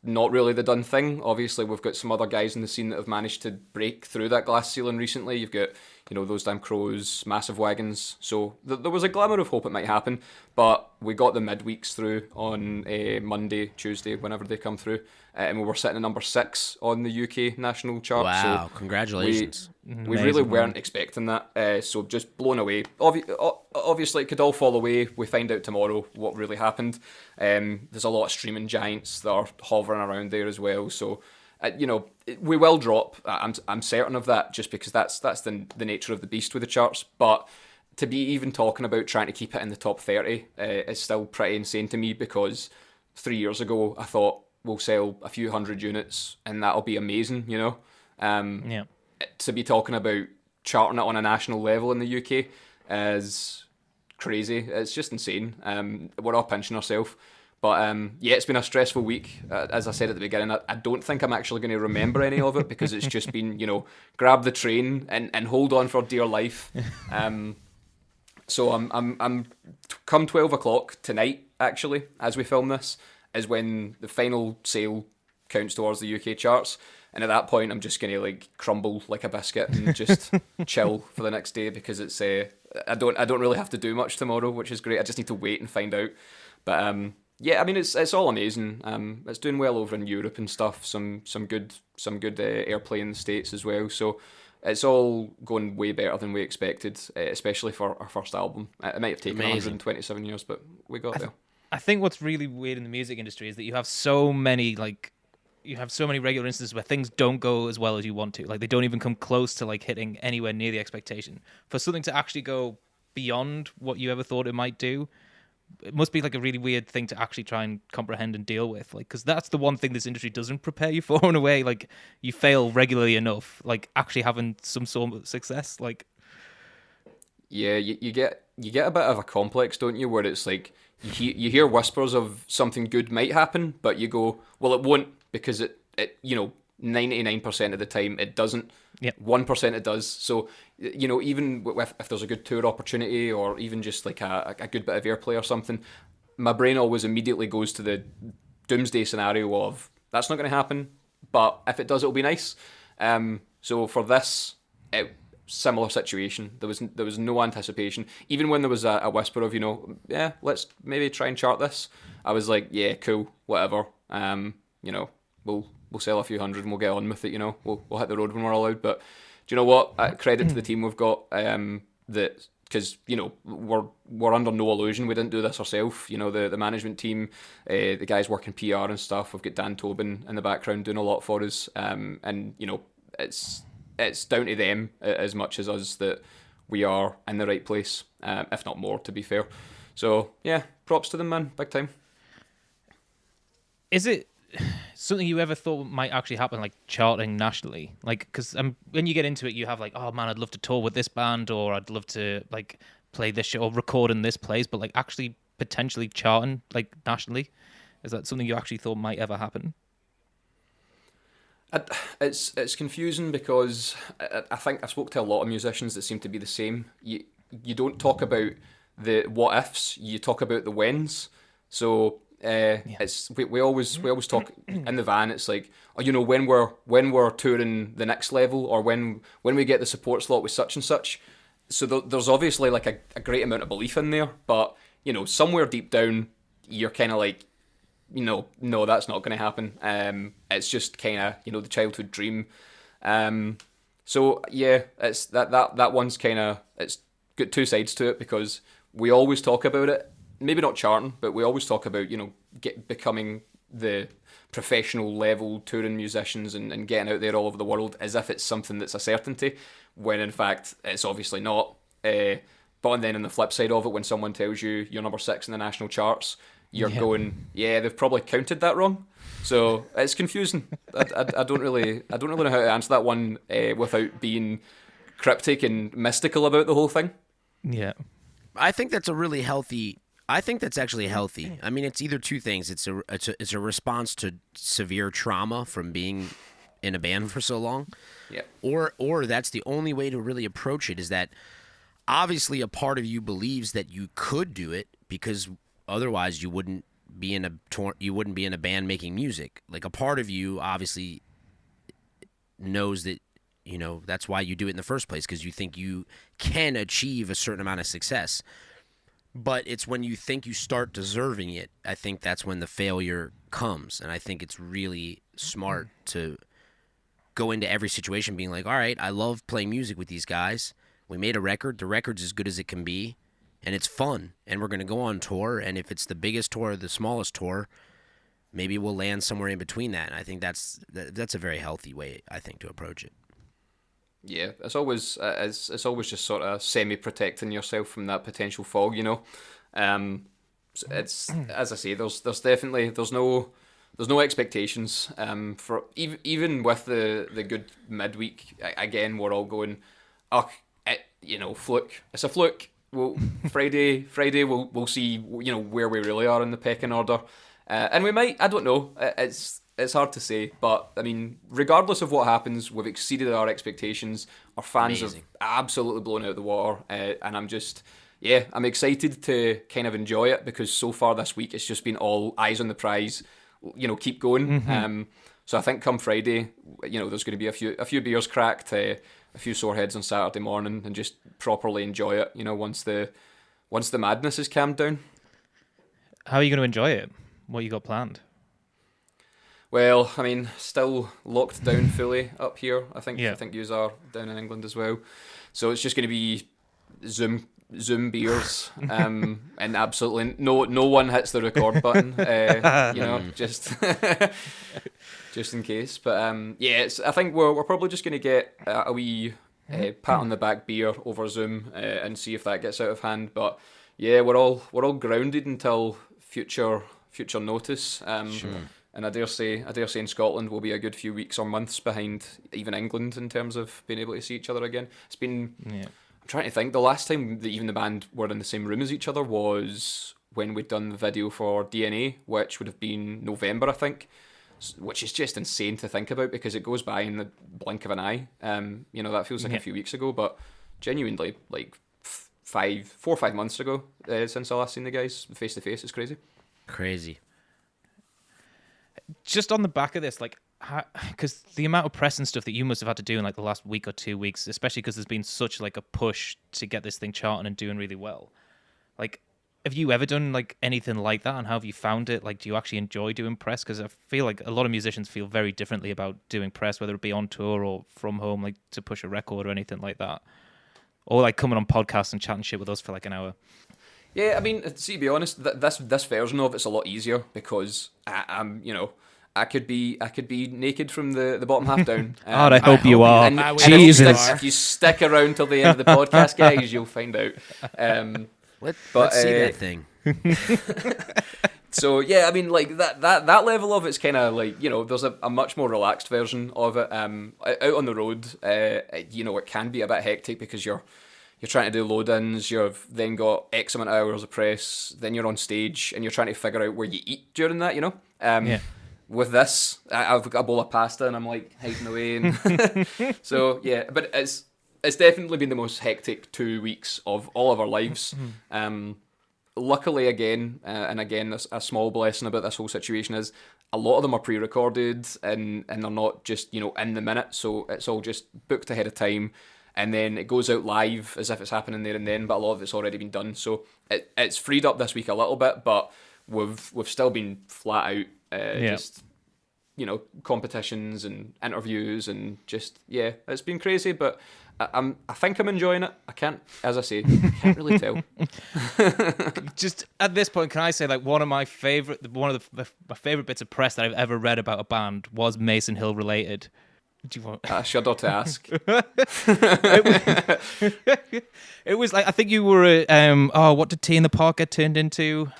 not really the done thing. Obviously, we've got some other guys in the scene that have managed to break through that glass ceiling recently. You've got, Those Damn Crows, Massive Wagons. So there was a glimmer of hope it might happen, but we got the midweeks through on Monday, Tuesday, whenever they come through, and we were sitting at number 6 on the UK national chart. Wow, so congratulations. We really weren't expecting that, so just blown away. Obviously, it could all fall away. We find out tomorrow what really happened. There's a lot of streaming giants that are hovering around there as well, so we will drop. I'm certain of that, just because that's the nature of the beast with the charts. But to be even talking about trying to keep it in the top 30 is still pretty insane to me, because 3 years ago I thought we'll sell a few hundred units and that'll be amazing, Yeah. To be talking about charting it on a national level in the UK is crazy. It's just insane. We're all pinching ourselves. But it's been a stressful week. As I said at the beginning, I don't think I'm actually going to remember any of it, because it's just been, grab the train and hold on for dear life. So I'm come 12 o'clock tonight, actually, as we film this, is when the final sale counts towards the UK charts. And at that point, I'm just going to crumble like a biscuit and just chill for the next day, because it's I don't really have to do much tomorrow, which is great. I just need to wait and find out. But it's all amazing. It's doing well over in Europe and stuff. Some good airplay in the States as well. So it's all going way better than we expected, especially for our first album. It might have taken 127 years, but we got there. I think what's really weird in the music industry is that you have so many regular instances where things don't go as well as you want to. They don't even come close to hitting anywhere near the expectation. For something to actually go beyond what you ever thought it might do, it must be a really weird thing to actually try and comprehend and deal with. Because that's the one thing this industry doesn't prepare you for, in a way. You fail regularly enough, actually having some sort of success. Yeah, you get a bit of a complex, don't you? Where it's you hear whispers of something good might happen, but you go, well, it won't, because it 99% of the time it doesn't. Yep. 1% it does. So, even if there's a good tour opportunity, or even just a good bit of airplay or something, my brain always immediately goes to the doomsday scenario of, that's not going to happen, but if it does, it'll be nice. So for this, similar situation. There was no anticipation. Even when there was a whisper of, let's maybe try and chart this, I was like, yeah, cool, whatever. We'll sell a few hundred and we'll get on with it. We'll hit the road when we're allowed. But do you know what? Credit to the team we've got. That, because we're under no illusion we didn't do this ourselves. The management team, the guys working PR and stuff. We've got Dan Tobin in the background doing a lot for us. And it's down to them as much as us that we are in the right place, if not more, to be fair. So yeah, props to them, man, big time. Is it something you ever thought might actually happen, charting nationally? Because when you get into it, you have oh man, I'd love to tour with this band, or I'd love to play this show or record in this place, but actually potentially charting nationally, is that something you actually thought might ever happen? It's confusing, because I think I spoke to a lot of musicians that seem to be the same. You don't talk about the what ifs, you talk about the whens. So it's we always talk in the van. It's when we're touring the next level, or when we get the support slot with such and such. So there's obviously a great amount of belief in there, but somewhere deep down you're kind of no, that's not going to happen. It's just kind of the childhood dream. So yeah, it's that one's kind of, it's got two sides to it, because we always talk about it. Maybe not charting, but we always talk about becoming the professional level touring musicians and getting out there all over the world, as if it's something that's a certainty, when in fact it's obviously not. But then on the flip side of it, when someone tells you you're number 6 in the national charts, you're going, yeah, they've probably counted that wrong. So it's confusing. I don't really know how to answer that one without being cryptic and mystical about the whole thing. Yeah, I think that's actually healthy. I mean, it's either two things. It's a response to severe trauma from being in a band for so long. Yeah. Or that's the only way to really approach it, is that obviously a part of you believes that you could do it, because otherwise you wouldn't be in a band making music. A part of you obviously knows that that's why you do it in the first place, because you think you can achieve a certain amount of success. But it's when you think you start deserving it, I think that's when the failure comes. And I think it's really smart to go into every situation being like, all right, I love playing music with these guys. We made a record. The record's as good as it can be. And it's fun. And we're going to go on tour. And if it's the biggest tour or the smallest tour, maybe we'll land somewhere in between that. And I think that's a very healthy way, I think, to approach it. Yeah, it's always just sort of semi-protecting yourself from that potential fog, It's, as I say, there's definitely no expectations for even with the good midweek. Again, we're all going, fluke. It's a fluke. Friday we'll see where we really are in the pecking order, and we might. I don't know. It's hard to say, but I mean, regardless of what happens, we've exceeded our expectations. Our fans have absolutely blown it out of the water, and I'm excited to kind of enjoy it, because so far this week it's just been all eyes on the prize. Keep going. Mm-hmm. So I think come Friday, there's going to be a few beers cracked, a few sore heads on Saturday morning, and just properly enjoy it. Once the madness is calmed down. How are you going to enjoy it? What you got planned? Well, I mean, still locked down fully up here. I think Yeah. yous are down in England as well. So it's just going to be Zoom beers, and absolutely no one hits the record button. Just just in case. But I think we're probably just going to get a wee pat on the back beer over Zoom and see if that gets out of hand. But yeah, we're all grounded until future notice. Sure. And I dare say in Scotland we'll be a good few weeks or months behind even England in terms of being able to see each other again. It's been, I'm trying to think, the last time that even the band were in the same room as each other was when we'd done the video for DNA, which would have been November, I think, which is just insane to think about because it goes by in the blink of an eye. That feels like a few weeks ago, but genuinely like 4 or 5 months ago since I last seen the guys face to face. It's crazy. Just on the back of this, because the amount of press and stuff that you must have had to do in the last week or 2 weeks, especially because there's been such a push to get this thing charting and doing really well. Have you ever done anything like that, and how have you found it? Do you actually enjoy doing press? Because I feel like a lot of musicians feel very differently about doing press, whether it be on tour or from home, to push a record or anything like that, or coming on podcasts and chatting shit with us for an hour. Yeah, I mean, to be honest, this version of it's a lot easier because I could be naked from the bottom half down. I hope you are. And Jesus. if you stick around till the end of the podcast, guys, you'll find out. Let's see that thing. So yeah, I mean, that level of it's kind of there's a much more relaxed version of it. Out on the road, it can be a bit hectic because you're trying to do load-ins, you've then got X amount of hours of press, then you're on stage, and you're trying to figure out where you eat during that, With this, I've got a bowl of pasta, and I'm hiding away. And so, yeah, but it's definitely been the most hectic 2 weeks of all of our lives. Luckily, again, a small blessing about this whole situation is a lot of them are pre-recorded, and they're not just, in the minute, so it's all just booked ahead of time. And then it goes out live as if it's happening there and then, but a lot of it's already been done. So it's freed up this week a little bit, but we've still been flat out, just competitions and interviews and just it's been crazy. But I think I'm enjoying it. I can't, as I say, can't really tell. Just at this point, can I say one of my favorite bits of press that I've ever read about a band was Mason Hill related. Do you want? I shudder to ask. It was I think you were. What did T in the Park get turned into?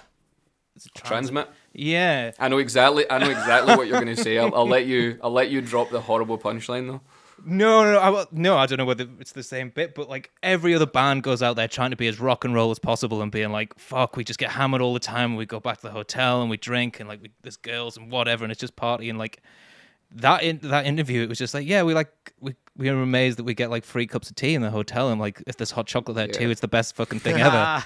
Transmit. Yeah. I know exactly what you're going to say. I'll let you drop the horrible punchline though. No, I don't know whether it's the same bit, but every other band goes out there trying to be as rock and roll as possible and being fuck, we just get hammered all the time and we go back to the hotel and we drink and there's girls and whatever and it's just party and that interview, it was just like, yeah, we were amazed that we get like free cups of tea in the hotel, and like if there's hot chocolate there too, it's the best fucking thing ever.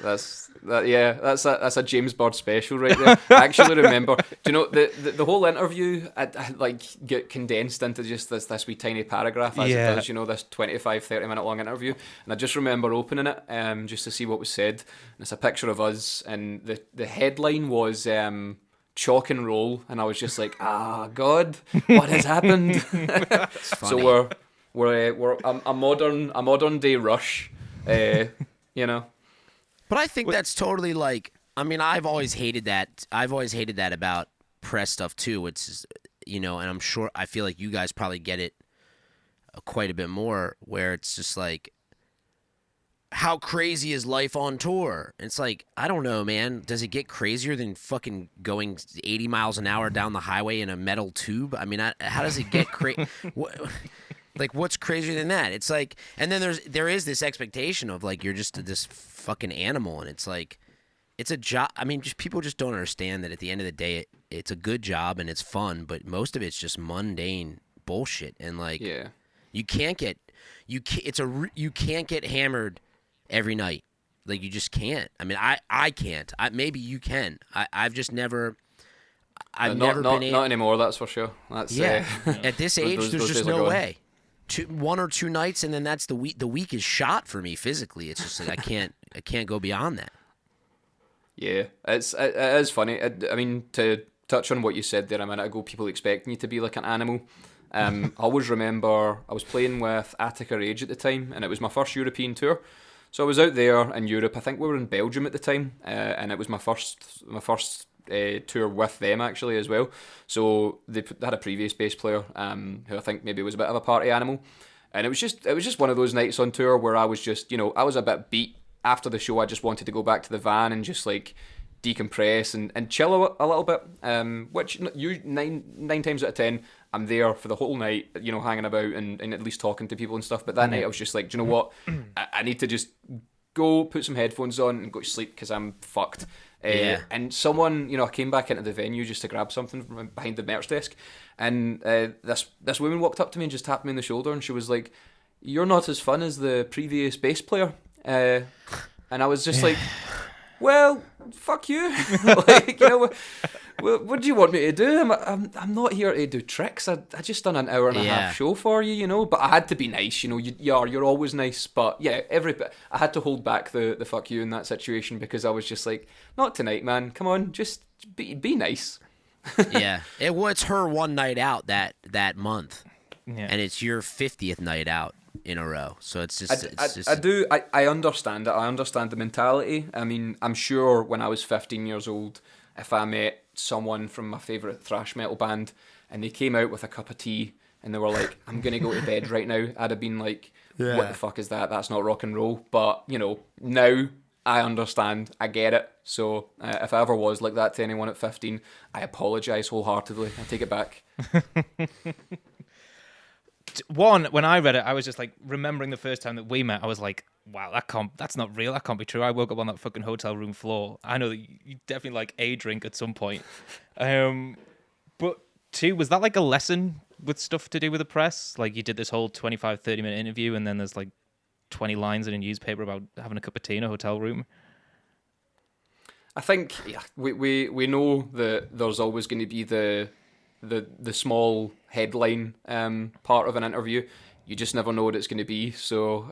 That's a James Bond special right there. I actually remember. Do you know the whole interview? I like get condensed into just this wee tiny paragraph as it does. You know, this 25-30 minute long interview, and I just remember opening it just to see what was said. And it's a picture of us, and the headline was. Chalk and roll, and I was just like, God, what has happened? So we're a modern day Rush, you know. But I think that's totally like. I mean, I've always hated that. I've always hated that about press stuff too. It's and I'm sure I feel like you guys probably get it quite a bit more, where it's just like. How crazy is life on tour? It's like, I don't know, man. Does it get crazier than fucking going 80 miles an hour down the highway in a metal tube? I mean, how does it get crazy? Like, what's crazier than that? It's like, and then there is this expectation of like you're just this fucking animal, and it's like, it's a job. I mean, people just don't understand that at the end of the day, it's a good job and it's fun, but most of it's just mundane bullshit, and like, you can't get hammered every night. Like, you just can't. I mean, I can't. Maybe you can. I've just never. I've never been able. Not anymore. That's for sure. That's At this age, there's just no way. 1 or 2 nights, and then that's the week. The week is shot for me physically. It's just like I can't go beyond that. Yeah, it is funny. I mean, to touch on what you said there a minute ago, people expecting you to be like an animal. I always remember I was playing with Attica Rage at the time, and it was my first European tour. So I was out there in Europe. I think we were in Belgium at the time, and it was my first tour with them actually as well. So they had a previous bass player who I think maybe was a bit of a party animal, and it was just one of those nights on tour where I was just I was a bit beat after the show. I just wanted to go back to the van and just like decompress and chill a little bit. Which you nine times out of 10. I'm there for the whole night, hanging about and at least talking to people and stuff. But that night I was just like, do you know what? I need to just go put some headphones on and go to sleep because I'm fucked. And someone, I came back into the venue just to grab something from behind the merch desk. And this woman walked up to me and just tapped me on the shoulder. And she was like, "You're not as fun as the previous bass player." And I was just like, well, fuck you. Like, what do you want me to do? I'm not here to do tricks. I just done an hour and a half show for you, But I had to be nice, You're always nice, but yeah, I had to hold back the fuck you in that situation because I was just like, not tonight, man. Come on, just be nice. Yeah, it's her one night out that month, and it's your 50th night out in a row. So it's just I understand it. I understand the mentality. I mean, I'm sure when I was 15 years old, if I met someone from my favourite thrash metal band and they came out with a cup of tea and they were like, "I'm going to go to bed right now," I'd have been like, "What the fuck is that? That's not rock and roll." But, now I understand. I get it. So if I ever was like that to anyone at 15, I apologise wholeheartedly. I take it back. One, when I read it, I was just like remembering the first time that we met. I was like, "Wow, that's not real. That can't be true." I woke up on that fucking hotel room floor. I know that you definitely like a drink at some point. But 2, was that like a lesson with stuff to do with the press? Like you did this whole 25, 30-minute interview, and then there's like 20 lines in a newspaper about having a cup of tea in a hotel room. I think we know that there's always going to be the small headline part of an interview. You just never know what it's going to be. So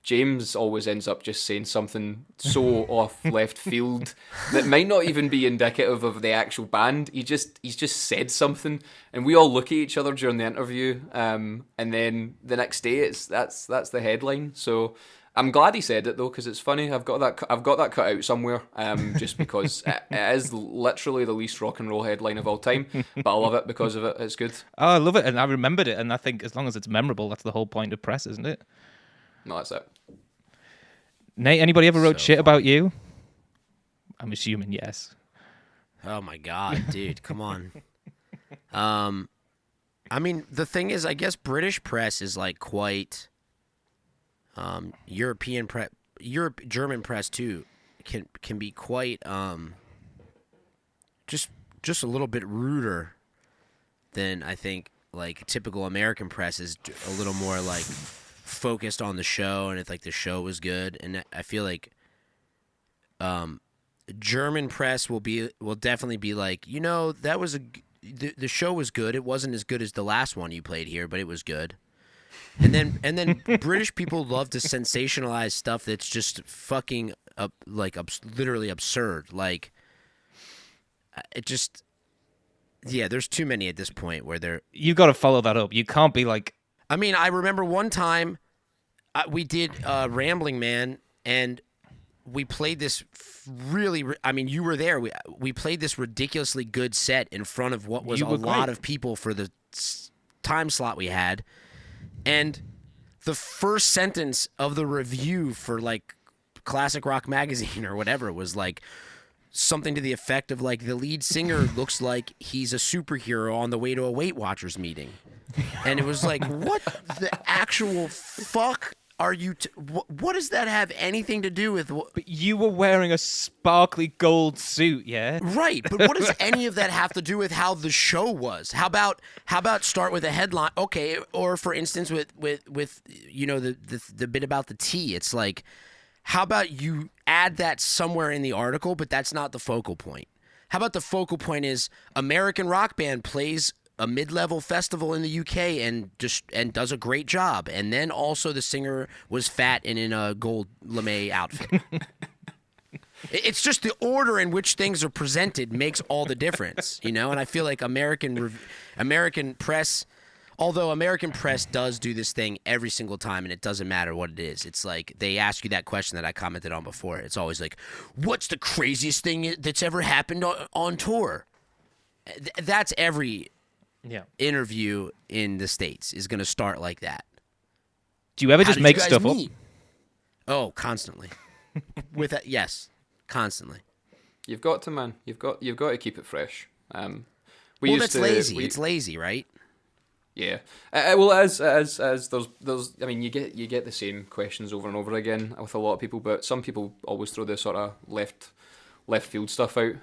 James always ends up just saying something so off left field that might not even be indicative of the actual band. He's just said something, and we all look at each other during the interview, and then the next day that's the headline. So I'm glad he said it though, because it's funny. I've got that cut out somewhere, just because it is literally the least rock and roll headline of all time. But I love it because of it. It's good. Oh, I love it, and I remembered it. And I think as long as it's memorable, that's the whole point of press, isn't it? No, that's it. Nate, anybody ever wrote shit about you? I'm assuming yes. Oh my god, dude, come on. I mean, the thing is, I guess British press is like quite. German press too can be quite just a little bit ruder than I think like typical American press is a little more like focused on the show, and it's like the show was good. And I feel like German press will definitely be like, that was the show was good. It wasn't as good as the last one you played here, but it was good. And then British people love to sensationalize stuff that's just fucking literally absurd. Like it just, yeah, there's too many at this point where they're. You got to follow that up. You can't be like. I mean, I remember one time we did Rambling Man, and we played this really. I mean, you were there. We played this ridiculously good set in front of what was a lot of people for the time slot we had. And the first sentence of the review for like Classic Rock Magazine or whatever was like something to the effect of like, the lead singer looks like he's a superhero on the way to a Weight Watchers meeting. And it was like, what the actual fuck are you what does that have anything to do with But you were wearing a sparkly gold suit, yeah? Right, but what does any of that have to do with how the show was? How about start with a headline? Okay, or for instance with the bit about the tea. It's like, how about you add that somewhere in the article, but that's not the focal point. How about the focal point is American rock band plays a mid-level festival in the UK and does a great job, and then also the singer was fat and in a gold lame outfit. It's just the order in which things are presented makes all the difference, And I feel like American press, although American press does do this thing every single time, and it doesn't matter what it is. It's like they ask you that question that I commented on before. It's always like, "What's the craziest thing that's ever happened on tour?" That's every interview in the States is going to start like that. Do you ever just make stuff up? Oh, constantly. Yes, constantly. You've got to, man. You've got to keep it fresh. That's lazy. It's lazy, right? Yeah. Well, as there's I mean, you get the same questions over and over again with a lot of people, but some people always throw this sort of left field stuff out.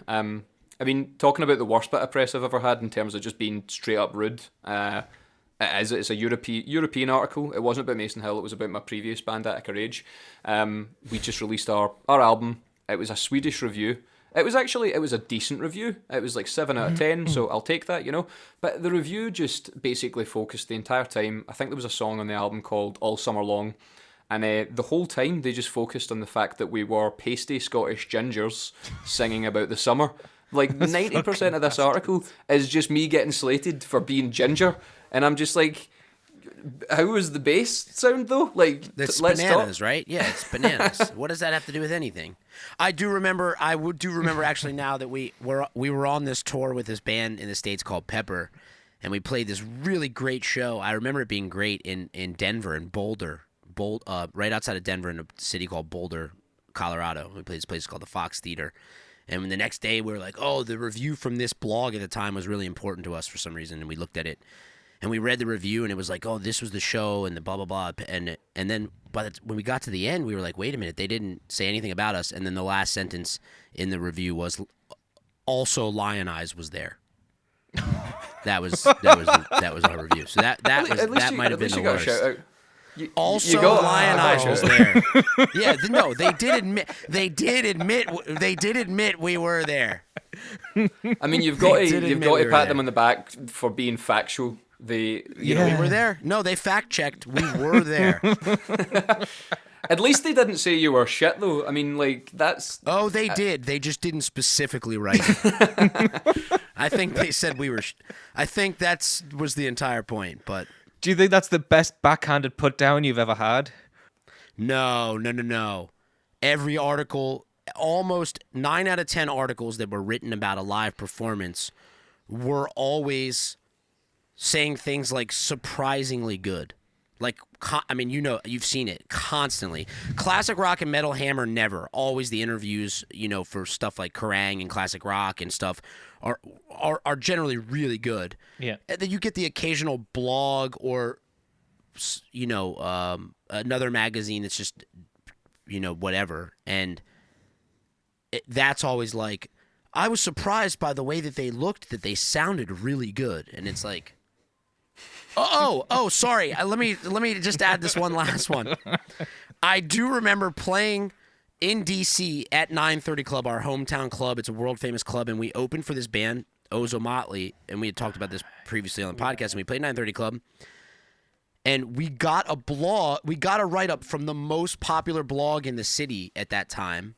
I mean, talking about the worst bit of press I've ever had in terms of just being straight up rude. It's a European article. It wasn't about Mason Hill. It was about my previous band, Attica Rage. We just released our album. It was a Swedish review. It was a decent review. It was like 7 out of 10, so I'll take that, But the review just basically focused the entire time. I think there was a song on the album called All Summer Long, and the whole time they just focused on the fact that we were pasty Scottish gingers singing about the summer. Like 90% of this article is just me getting slated for being ginger, and I'm just like, how was the bass sound though? Like, it's let's bananas, talk. right? Yeah, it's bananas. What does that have to do with anything? I do remember actually now that we were on this tour with this band in the States called Pepper, and we played this really great show. I remember it being great in Denver and Boulder, right outside of Denver in a city called Boulder, Colorado. We played this place called the Fox Theater. And the next day we were like, oh, the review from this blog at the time was really important to us for some reason. And we looked at it and we read the review and it was like, oh, this was the show and the blah, blah, blah. And then when we got to the end, we were like, wait a minute, they didn't say anything about us. And then the last sentence in the review was, also Lion Eyes was there. that was our review. So that might have been the worst. Lion Eyes was there. Yeah, no, they did admit we were there. I mean, you've got to pat them on the back for being factual. We were there. No, they fact checked. We were there. At least they didn't say you were shit, though. I mean, like, that's... Oh, they did. They just didn't specifically write it. I think they said we were... I think that was the entire point, but... Do you think that's the best backhanded put down you've ever had? No. Every article, almost 9 out of 10 articles that were written about a live performance were always saying things like surprisingly good. Like, I mean, you've seen it constantly. Classic rock and metal hammer never. Always the interviews, for stuff like Kerrang and classic rock and stuff are generally really good. Yeah. And then you get the occasional blog or, another magazine that's just, whatever. And that's always like, I was surprised by the way that they looked, that they sounded really good. And it's like, sorry. Let me just add this one last one. I do remember playing in D.C. at 930 Club, our hometown club. It's a world-famous club, and we opened for this band, Ozo Motley, and we had talked about this previously on the podcast, and we played 930 Club, and we got a write-up from the most popular blog in the city at that time.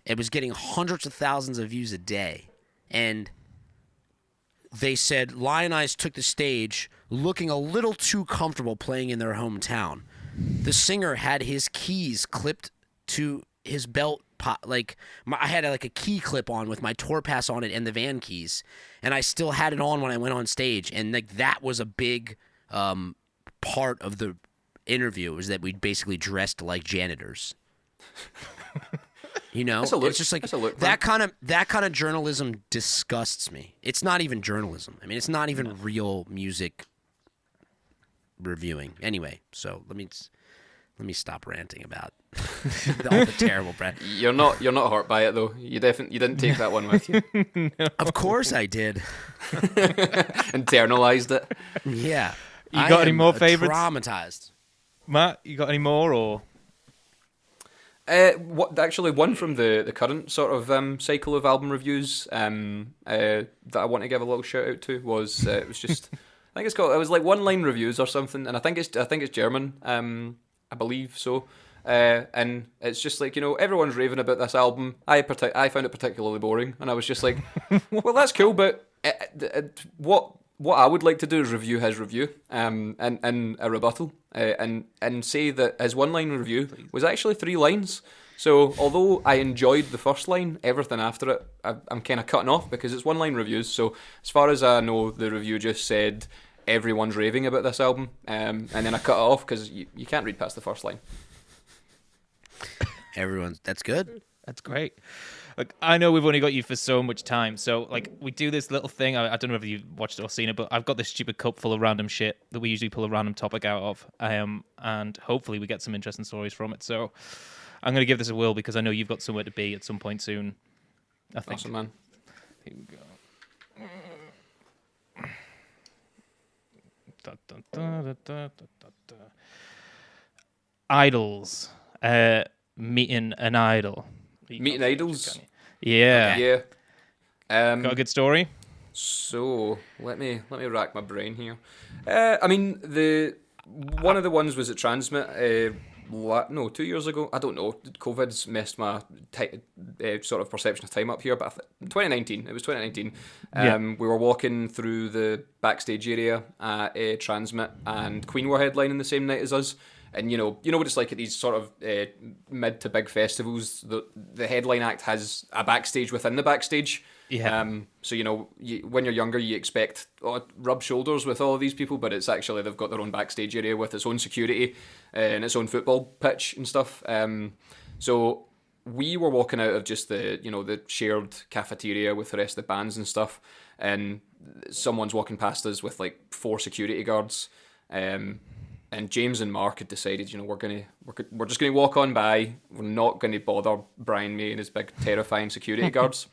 It was getting hundreds of thousands of views a day, and they said Lion Eyes took the stage looking a little too comfortable playing in their hometown. The singer had his keys clipped to his belt, I had a key clip on with my tour pass on it and the van keys, and I still had it on when I went on stage, and that was a big part of the interview, was that we basically dressed like janitors. You know, it's just that kind of journalism disgusts me. It's not even journalism. I mean, it's not even real music reviewing. Anyway, so let me stop ranting about all the terrible brand. You're not hurt by it though. You didn't take that one with you. No. Of course I did. Internalized it. Yeah. You got any more favorites? Traumatized. Matt, you got any more or? Actually, one from the current sort of cycle of album reviews that I want to give a little shout out to was it was just I think it was like one-line reviews or something, and I think it's German. I believe so. And it's just like, everyone's raving about this album. I found it particularly boring, and I was just like, well, that's cool, but what I would like to do is review his review, and a rebuttal, and say that his one-line review was actually 3 lines. So although I enjoyed the first line, everything after it, I'm kind of cutting off because it's one-line reviews. So as far as I know, the review just said everyone's raving about this album, and then I cut it off because you can't read past the first line. That's good. That's great. Look, I know we've only got you for so much time, so we do this little thing. I don't know if you've watched it or seen it, but I've got this stupid cup full of random shit that we usually pull a random topic out of, and hopefully we get some interesting stories from it. So I'm going to give this a whirl because I know you've got somewhere to be at some point soon. I think. Awesome, man. Here we go. Idols. Meeting an idol. Meeting idols? Yeah. Yeah. Got a good story? So, let me rack my brain here. I mean, one of the ones was at Transmit, 2 years ago. I don't know. COVID's messed my sort of perception of time up here, but 2019. It was 2019. We were walking through the backstage area at Transmit, and Queen were headlining the same night as us. And you know what it's like at these sort of mid to big festivals. The headline act has a backstage within the backstage. Yeah. So when you're younger, you expect rub shoulders with all of these people, but it's actually they've got their own backstage area with its own security and its own football pitch and stuff. So we were walking out of just the shared cafeteria with the rest of the bands and stuff, and someone's walking past us with like 4 security guards. And James and Mark had decided, we're just gonna walk on by. We're not gonna bother Brian May and his big terrifying security guards.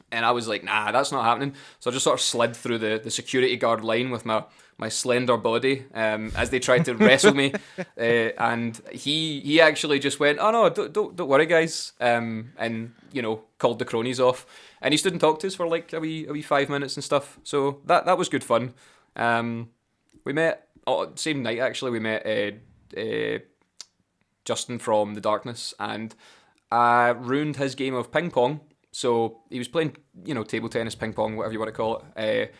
And I was like, nah, that's not happening. So I just sort of slid through the security guard line with my slender body as they tried to wrestle me. And he actually just went, oh no, don't worry, guys. And called the cronies off. And he stood and talked to us for like a wee 5 minutes and stuff. So that was good fun. We met. Same night, actually, we met Justin from The Darkness, and I ruined his game of ping pong. So he was playing, table tennis, ping pong, whatever you want to call it.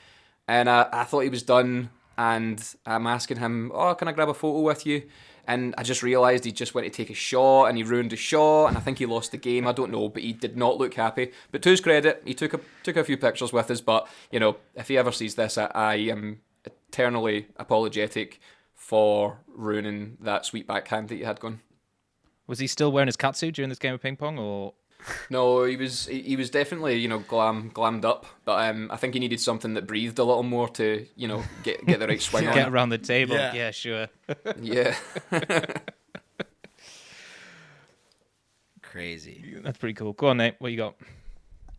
And I thought he was done, and I'm asking him, can I grab a photo with you? And I just realised he just went to take a shot, and he ruined the shot, and I think he lost the game. I don't know, but he did not look happy. But to his credit, he took a few pictures with us. But if he ever sees this, I am eternally apologetic for ruining that sweet backhand that you had going. Was he still wearing his catsuit during this game of ping pong, or? No, he was definitely glammed up, but I think he needed something that breathed a little more to get the right swing on. Get around the table. Yeah, sure. Yeah. Crazy. That's pretty cool. Go on, Nate. What you got?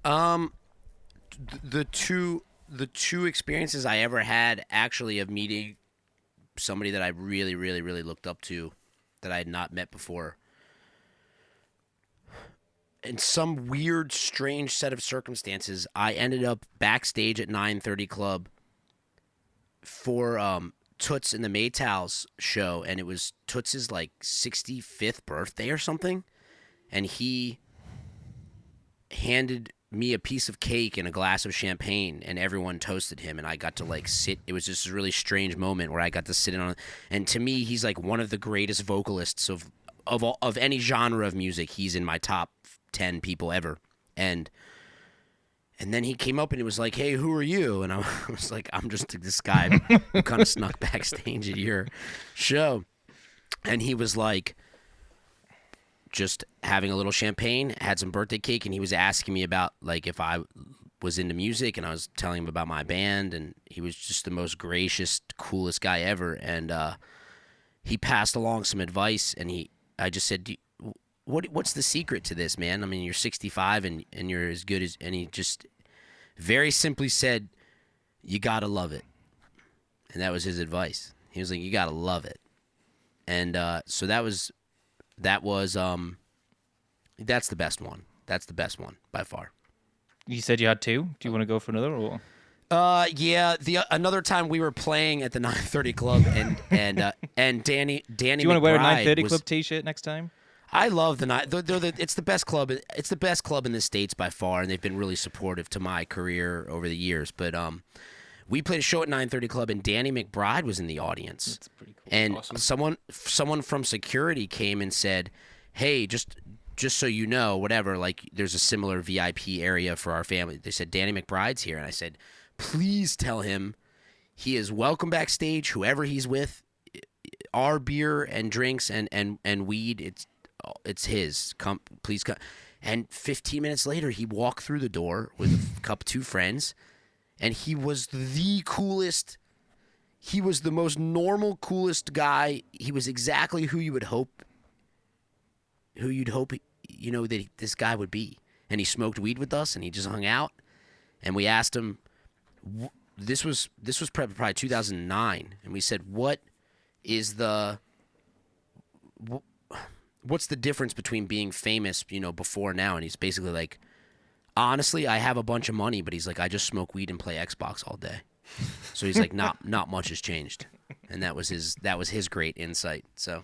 The two experiences I ever had actually of meeting somebody that I really, really, really looked up to that I had not met before. In some weird, strange set of circumstances, I ended up backstage at 930 Club for Toots and the Maytals show, and it was Toots's like 65th birthday or something, and he handed me a piece of cake and a glass of champagne, and everyone toasted him, and I got to like sit. It was just a really strange moment where I got to sit in on it. And to me, he's like one of the greatest vocalists of any genre of music. He's in my top 10 people ever. And then he came up and it was like, "Hey, who are you?" And I was like, "I'm just this guy who kind of snuck backstage at your show." And he was like, just having a little champagne, had some birthday cake, and he was asking me about like if I was into music, and I was telling him about my band, and he was just the most gracious, coolest guy ever. And he passed along some advice, and I just said, what's the secret to this, man? I mean, you're 65 and you're as good as, and he just very simply said, "You gotta love it." And that was his advice. He was like, "You gotta love it." And so that's the best one. That's the best one by far. You said you had two. Do you want to go for another? Or? Yeah. Another time we were playing at the 930 Club, and Danny. Do you want to wear a 930 Club T-shirt next time? I love the night. It's the best club. It's the best club in the States by far, and they've been really supportive to my career over the years. But we played a show at 930 Club, and Danny McBride was in the audience. That's pretty cool. And Awesome. someone from security came and said, "Hey, just so you know, whatever, like there's a similar VIP area for our family." They said, "Danny McBride's here." And I said, "Please tell him he is welcome backstage, whoever he's with. Our beer and drinks and weed, it's his. Please come." And 15 minutes later, he walked through the door with two friends, and he was the coolest. He was the most normal, coolest guy. He was exactly who you'd hope, that this guy would be. And he smoked weed with us, and he just hung out. And we asked him, this was probably 2009, and we said, what's the difference between being famous, before now? And he's basically like, honestly, I have a bunch of money, but he's like, I just smoke weed and play Xbox all day. So he's like, not much has changed. And that was his great insight. So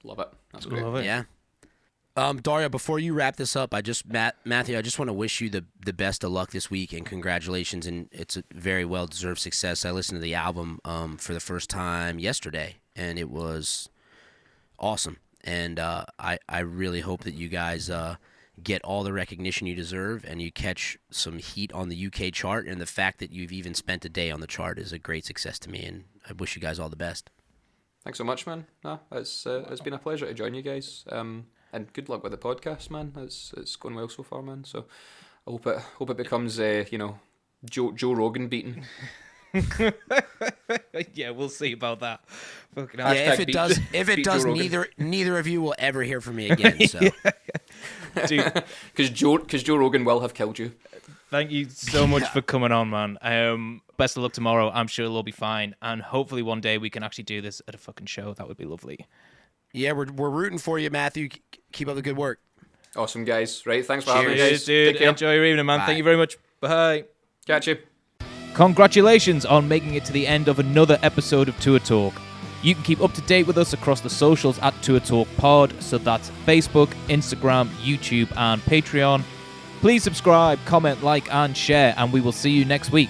Love it. That's great. Love it. yeah. Dario, before you wrap this up, Matthew, I just want to wish you the best of luck this week and congratulations. And it's a very well-deserved success. I listened to the album for the first time yesterday, and it was awesome. And I really hope that you guys get all the recognition you deserve and you catch some heat on the UK chart. And the fact that you've even spent a day on the chart is a great success to me. And I wish you guys all the best. Thanks so much, man. No, it's been a pleasure to join you guys. And good luck with the podcast, man. It's going well so far, man. So I hope it becomes Joe Rogan beaten. Yeah, we'll see about that. Fucking Yeah, if it does, neither of you will ever hear from me again. So, because Joe Rogan will have killed you. Thank you so much for coming on, man. Best of luck tomorrow. I'm sure it'll all be fine, and hopefully one day we can actually do this at a fucking show. That would be lovely. yeah, we're rooting for you, Matthew. Keep up the good work. Awesome, guys. Right, thanks for having me, guys. Dude. Take care. Enjoy your evening, man. Bye. Thank you very much. Bye. Catch you. Congratulations on making it to the end of another episode of Tour Talk. You can keep up to date with us across the socials at Tour Talk Pod, so that's Facebook, Instagram, YouTube, and Patreon. Please subscribe, comment, like, and share, and we will see you next week.